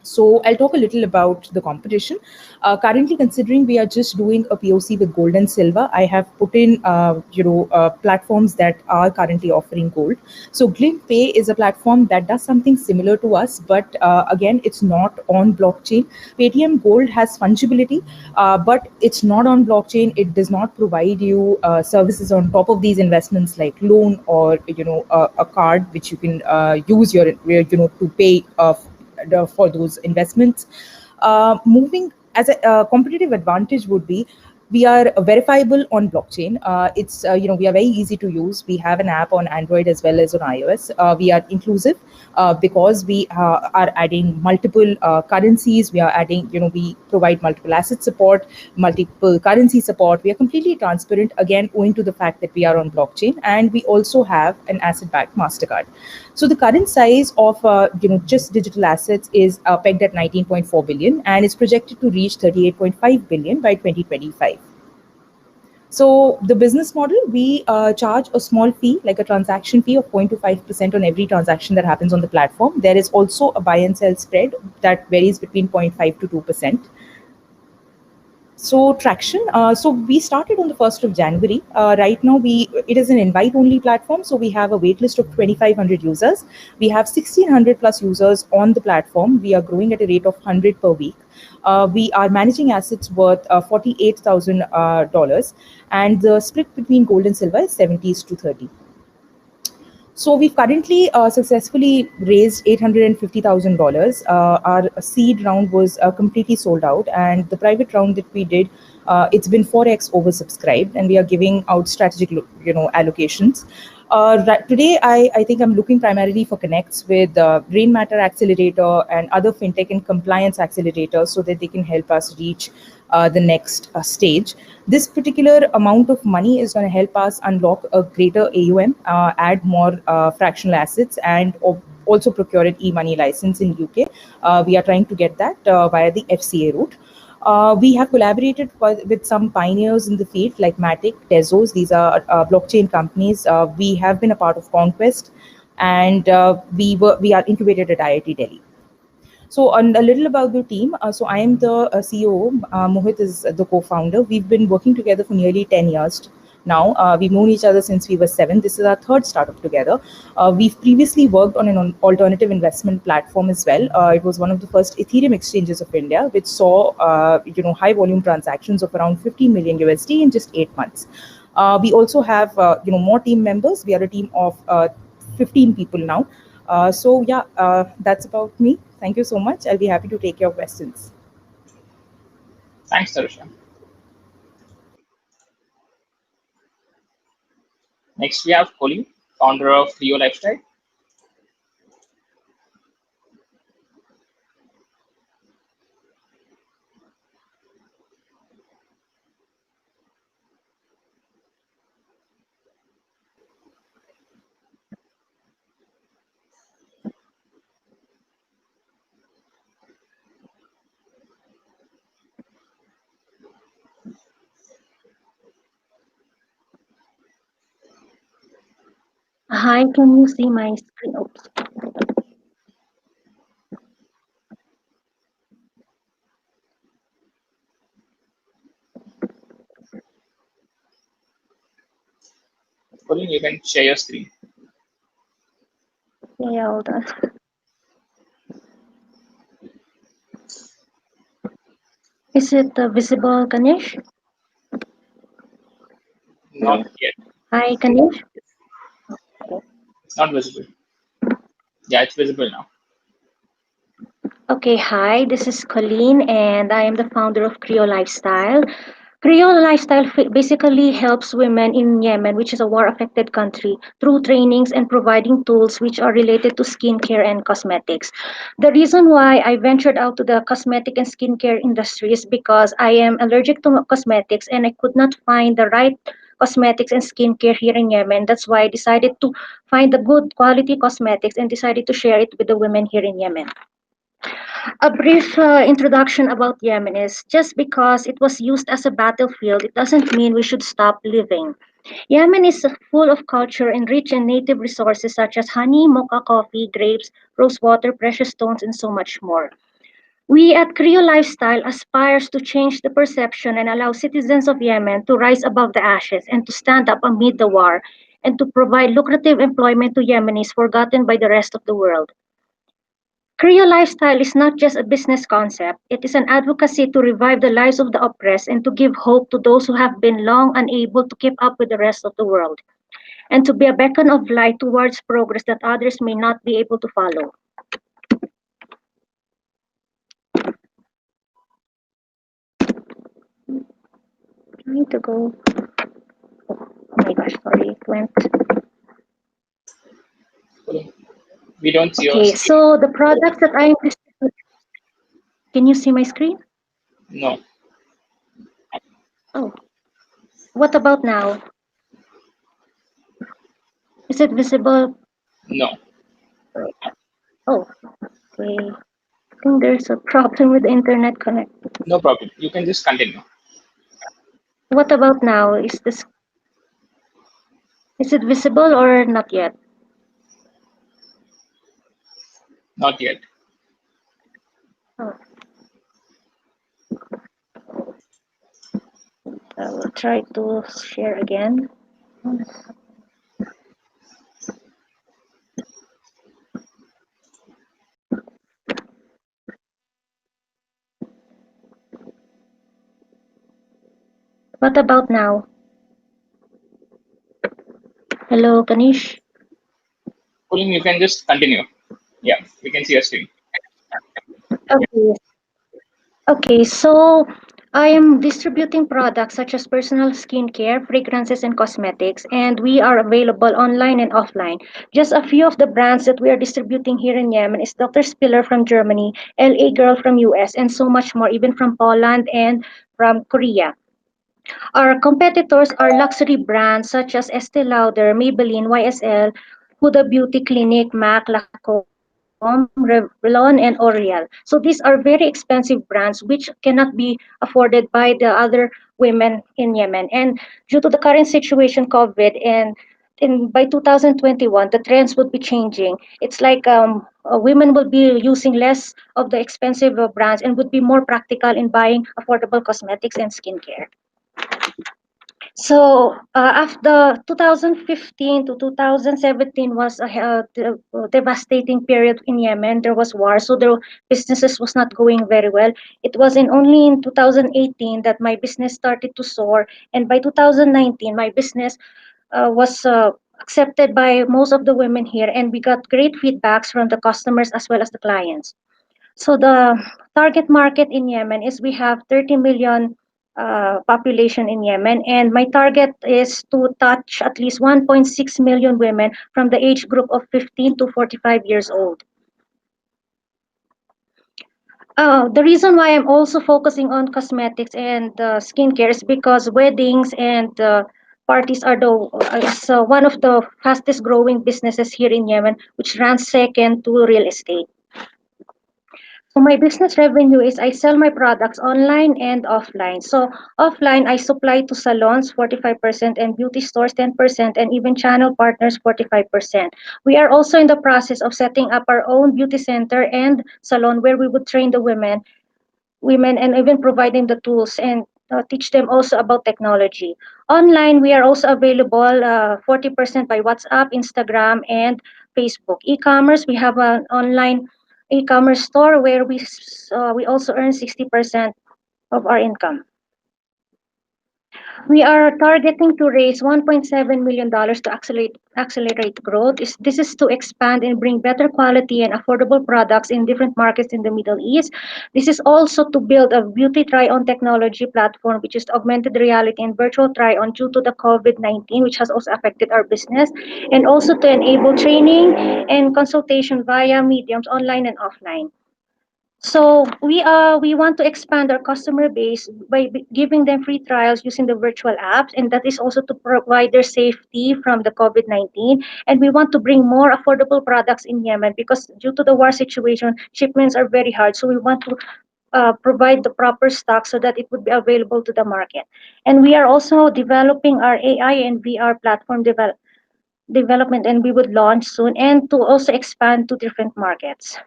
So I'll talk a little about the competition. Currently, considering we are just doing a POC with gold and silver, I have put in platforms that are currently offering gold. So Glint Pay is a platform that does something similar to us, but again, it's not on blockchain. Paytm Gold has fungibility, but it's not on blockchain. It does not provide you services on top of these investments like loan or a card which you can use to pay for those investments. Moving as a competitive advantage would be we are verifiable on blockchain. We are very easy to use. We have an app on Android as well as on iOS. We are inclusive because we are adding multiple currencies. We are adding, we provide multiple asset support, multiple currency support. We are completely transparent, again, owing to the fact that we are on blockchain, and we also have an asset-backed MasterCard. So the current size of just digital assets is pegged at 19.4 billion, and is projected to reach 38.5 billion by 2025. So the business model, we charge a small fee, like a transaction fee of 0.25% on every transaction that happens on the platform. There is also a buy and sell spread that varies between 0.5 to 2%. So traction. So we started on the 1st of January. Right now, it is an invite-only platform. So we have a waitlist of 2,500 users. We have 1,600 plus users on the platform. We are growing at a rate of 100 per week. We are managing assets worth $48,000, and the split between gold and silver is 70:30. So we've currently successfully raised $850,000. Our seed round was completely sold out, and the private round that we did, it's been 4x oversubscribed, and we are giving out strategic, allocations. Today, I think I'm looking primarily for connects with Brain Matter Accelerator and other fintech and compliance accelerators so that they can help us reach the next stage. This particular amount of money is going to help us unlock a greater AUM, add more fractional assets, and also procure an e-money license in UK. We are trying to get that via the FCA route. We have collaborated with some pioneers in the field like Matic, Tezos. These are blockchain companies. We have been a part of Conquest, and we are incubated at IIT Delhi. So a little about the team. So I am the CEO. Mohit is the co-founder. We've been working together for nearly 10 years now. We've known each other since we were 7. This is our third startup together. We've previously worked on an alternative investment platform as well. It was one of the first Ethereum exchanges of India, which saw high volume transactions of around 15 million USD in just 8 months. We also have more team members. We are a team of 15 people now. That's about me. Thank you so much. I'll be happy to take your questions. Thanks, Tarusha. Next, we have Colleen, founder of Rio Lifestyle. Hi, can you see my screen? Oops. Colleen, you can share your screen. Yeah, hold on. Is it visible, Ganesh? Not yet. Hi, Ganesh. It's not visible. Yeah, it's visible now. Okay, hi, this is Colleen, and I am the founder of Creo Lifestyle. Creo Lifestyle basically helps women in Yemen, which is a war-affected country, through trainings and providing tools which are related to skincare and cosmetics. The reason why I ventured out to the cosmetic and skincare industry is because I am allergic to cosmetics and I could not find the right cosmetics and skincare here in Yemen. That's why I decided to find the good quality cosmetics and decided to share it with the women here in Yemen. A brief introduction about Yemen is just because it was used as a battlefield, it doesn't mean we should stop living. Yemen is full of culture and rich in native resources such as honey, mocha coffee, grapes, rose water, precious stones, and so much more. We at Creo Lifestyle aspires to change the perception and allow citizens of Yemen to rise above the ashes and to stand up amid the war and to provide lucrative employment to Yemenis forgotten by the rest of the world. Creo Lifestyle is not just a business concept, it is an advocacy to revive the lives of the oppressed and to give hope to those who have been long unable to keep up with the rest of the world, and to be a beacon of light towards progress that others may not be able to follow. I need to go. Oh my gosh, sorry, it went. We don't see your Okay, screen. so the products that I am distributing. Can you see my screen? No. Oh. What about now? Is it visible? No. Oh, okay. I think there's a problem with the internet connect. No problem. You can just continue. What about now? Is it visible or not yet? Not yet. Oh. I will try to share again. What about now? Hello, Kanish. Colleen, you can just continue. Yeah, we can see your screen. Okay. Okay, so I am distributing products such as personal skincare, fragrances, and cosmetics, and we are available online and offline. Just a few of the brands that we are distributing here in Yemen is Dr. Spiller from Germany, LA Girl from US, and so much more, even from Poland and from Korea. Our competitors are luxury brands such as Estee Lauder, Maybelline, YSL, Huda Beauty Clinic, MAC, Lancome, Revlon, and L'Oreal. So these are very expensive brands which cannot be afforded by the other women in Yemen. And due to the current situation, COVID, and by 2021, the trends would be changing. It's like women will be using less of the expensive brands and would be more practical in buying affordable cosmetics and skincare. So after 2015 to 2017 was a devastating period in Yemen. There was war, so the businesses was not going very well. It was only in 2018 that my business started to soar, and by 2019 my business was accepted by most of the women here, and we got great feedbacks from the customers as well as the clients. So the target market in Yemen is we have 30 million population in Yemen, and my target is to touch at least 1.6 million women from the age group of 15 to 45 years old. The reason why I'm also focusing on cosmetics and skincare is because weddings and parties are one of the fastest growing businesses here in Yemen, which runs second to real estate. So my business revenue is I sell my products online and offline. So offline, I supply to salons 45% and beauty stores 10% and even channel partners 45%. We are also in the process of setting up our own beauty center and salon where we would train the women and even providing the tools and teach them also about technology. Online, we are also available 40% by WhatsApp, Instagram, and Facebook. E-commerce, we have an online e-commerce store where we also earn 60% of our income. We are targeting to raise $1.7 million to accelerate growth. This is to expand and bring better quality and affordable products in different markets in the Middle East. This is also to build a beauty try-on technology platform, which is augmented reality and virtual try-on due to the COVID-19, which has also affected our business, and also to enable training and consultation via mediums online and offline. So we want to expand our customer base by giving them free trials using the virtual apps, and that is also to provide their safety from the COVID-19. And we want to bring more affordable products in Yemen because due to the war situation, shipments are very hard. So we want to provide the proper stock so that it would be available to the market. And we are also developing our AI and VR platform development, and we would launch soon, and to also expand to different markets.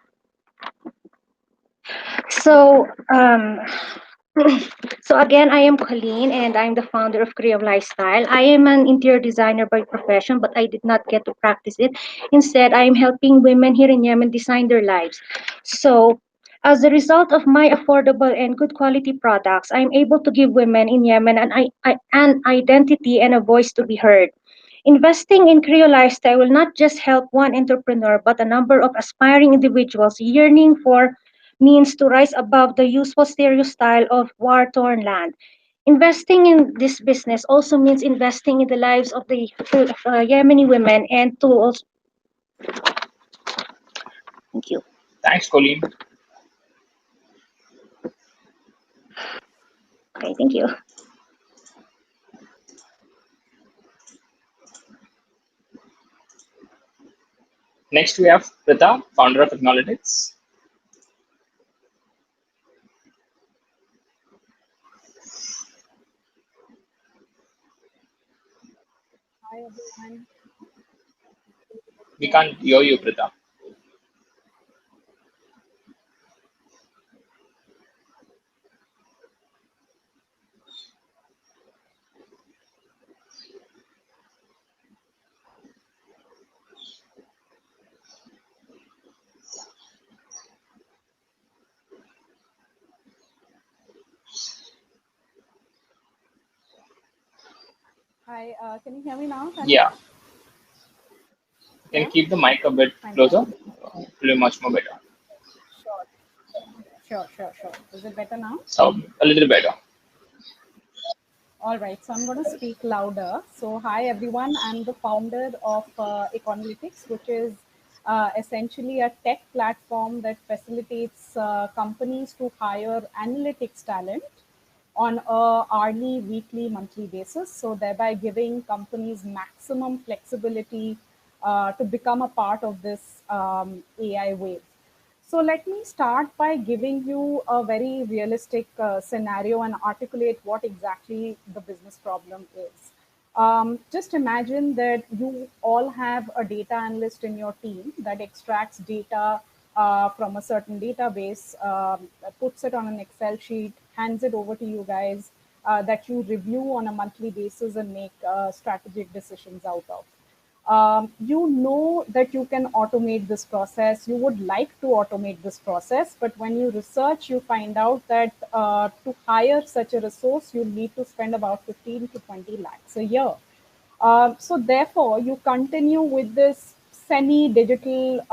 So, so again, I am Colleen, and I'm the founder of Creative Lifestyle. I am an interior designer by profession, but I did not get to practice it. Instead, I am helping women here in Yemen design their lives. So, as a result of my affordable and good quality products, I'm able to give women in Yemen an identity and a voice to be heard. Investing in Creole Lifestyle will not just help one entrepreneur, but a number of aspiring individuals yearning for means to rise above the usual stereotype of war-torn land. Investing in this business also means investing in the lives of the Yemeni women and to also. Thank you. Thanks, Colleen. Okay, thank you. Next, we have Prita, founder of Acknowledge. Hi everyone. We can't hear you, Prita. Hi, can you hear me now? Tanya? Yeah. Can Yeah? keep the mic a bit closer. It will be much more better. Sure. Is it better now? So a little better. All right, so I'm going to speak louder. So, hi everyone, I'm the founder of Econalytics, which is essentially a tech platform that facilitates companies to hire analytics talent on a hourly, weekly, monthly basis. So, thereby giving companies maximum flexibility to become a part of this AI wave. So let me start by giving you a very realistic scenario and articulate what exactly the business problem is. Just imagine that you all have a data analyst in your team that extracts data from a certain database, puts it on an Excel sheet, hands it over to you guys that you review on a monthly basis and make strategic decisions out of. You know that you can automate this process. You would like to automate this process, but when you research, you find out that to hire such a resource, you need to spend about 15 to 20 lakhs a year. So therefore, you continue with this semi-digital,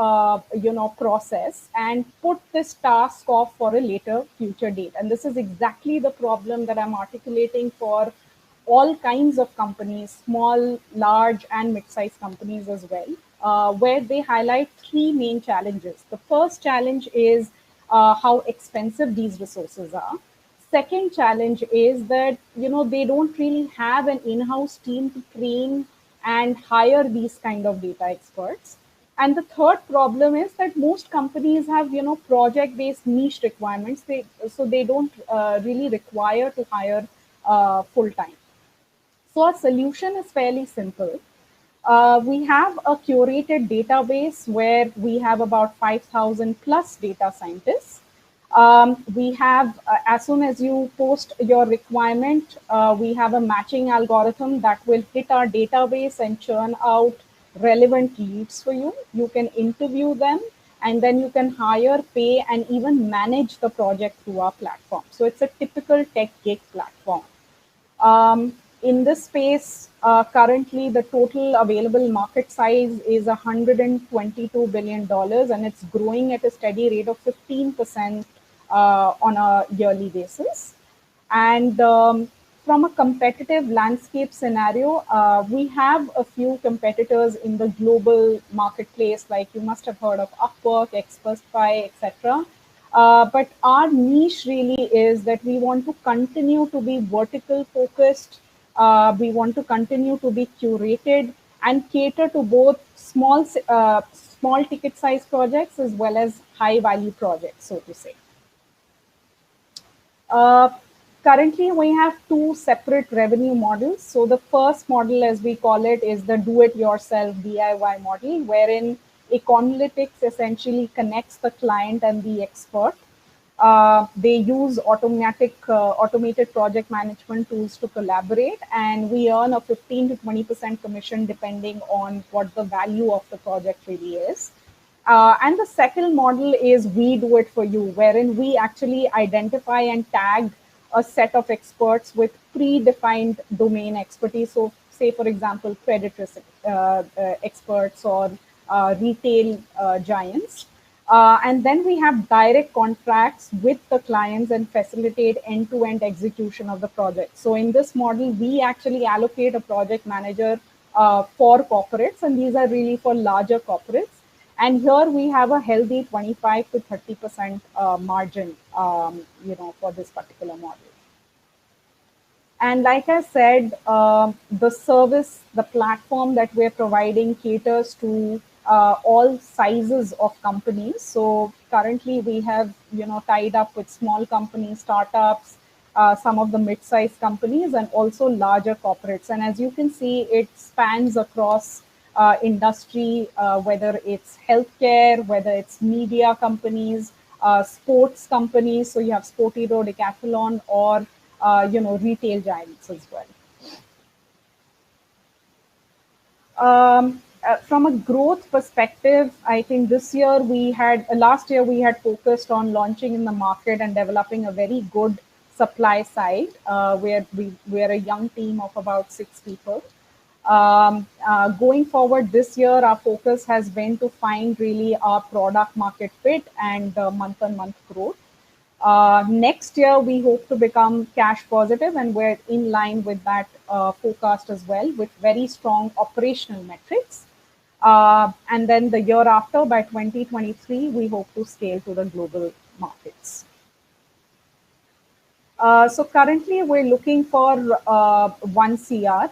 process and put this task off for a later future date. And this is exactly the problem that I'm articulating for all kinds of companies, small, large, and mid-sized companies as well, where they highlight three main challenges. The first challenge is how expensive these resources are. Second challenge is that they don't really have an in-house team to train and hire these kind of data experts. And the third problem is that most companies have project-based niche requirements. So they don't really require to hire full-time. So our solution is fairly simple. We have a curated database where we have about 5,000 plus data scientists. We have, as soon as you post your requirement, we have a matching algorithm that will hit our database and churn out relevant leads for you. You can interview them, and then you can hire, pay, and even manage the project through our platform. So it's a typical tech gig platform. In this space, currently the total available market size is $122 billion, and it's growing at a steady rate of 15% on a yearly basis. And from a competitive landscape scenario, we have a few competitors in the global marketplace, like you must have heard of Upwork, Expertify, etc. But our niche really is that we want to continue to be vertical focused. We want to continue to be curated and cater to both small ticket size projects as well as high value projects, so to say. Currently, we have two separate revenue models. So the first model, as we call it, is the do-it-yourself DIY model, wherein Econalytics essentially connects the client and the expert. They use automated project management tools to collaborate, and we earn a 15 to 20% commission depending on what the value of the project really is. And the second model is we do it for you, wherein we actually identify and tag a set of experts with predefined domain expertise. So say, for example, credit risk experts or retail giants. And then we have direct contracts with the clients and facilitate end-to-end execution of the project. So in this model, we actually allocate a project manager for corporates, and these are really for larger corporates. And here we have a healthy 25 to 30% margin, for this particular model. And like I said, the service, the platform that we're providing caters to all sizes of companies. So currently we have, tied up with small companies, startups, some of the mid-sized companies, and also larger corporates. And as you can see, it spans across industry, whether it's healthcare, whether it's media companies, sports companies. So you have Sportido, Decathlon, or retail giants as well. From a growth perspective, I think last year we had focused on launching in the market and developing a very good supply side, where we're a young team of about 6 people. Going forward this year, our focus has been to find really our product market fit and month-on-month growth. Next year, we hope to become cash positive, and we're in line with that forecast as well, with very strong operational metrics. And then the year after, by 2023, we hope to scale to the global markets. So currently, we're looking for 1 CR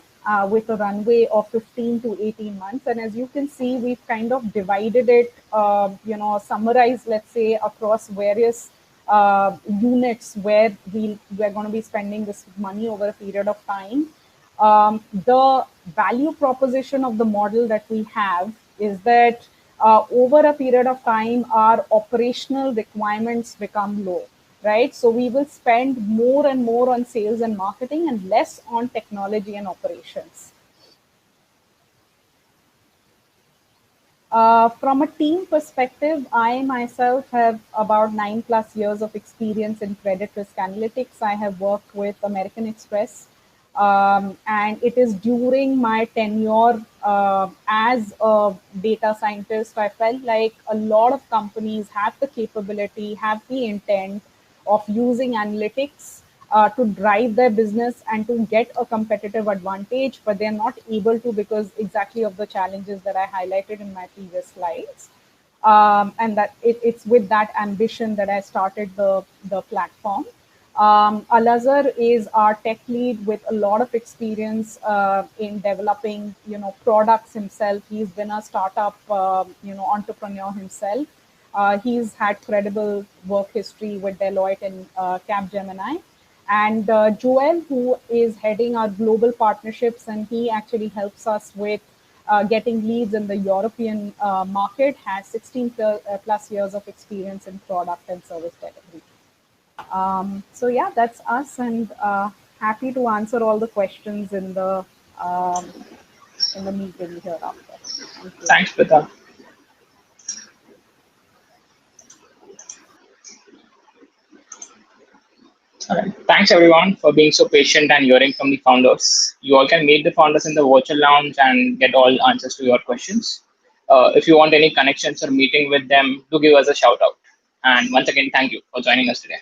with a runway of 15 to 18 months. And as you can see, we've kind of divided it, summarized, let's say, across various units where we're going to be spending this money over a period of time. The value proposition of the model that we have is that over a period of time, our operational requirements become low, right? So we will spend more and more on sales and marketing and less on technology and operations. From a team perspective, I myself have about 9+ years of experience in credit risk analytics. I have worked with American Express, and it is during my tenure as a data scientist, I felt like a lot of companies have the capability, have the intent of using analytics to drive their business and to get a competitive advantage, but they're not able to because exactly of the challenges that I highlighted in my previous slides. And that it's with that ambition that I started the platform. Al-Azhar is our tech lead with a lot of experience in developing, products himself. He's been a startup, entrepreneur himself. He's had credible work history with Deloitte and Capgemini. And Joel, who is heading our global partnerships, and he actually helps us with getting leads in the European market, has 16+ years of experience in product and service delivery. So yeah, that's us, and happy to answer all the questions in the meeting hereafter. Thanks, Pritha. All right. Thanks everyone for being so patient and hearing from the founders. You all can meet the founders in the virtual lounge and get all answers to your questions. If you want any connections or meeting with them, do give us a shout out. And once again, thank you for joining us today.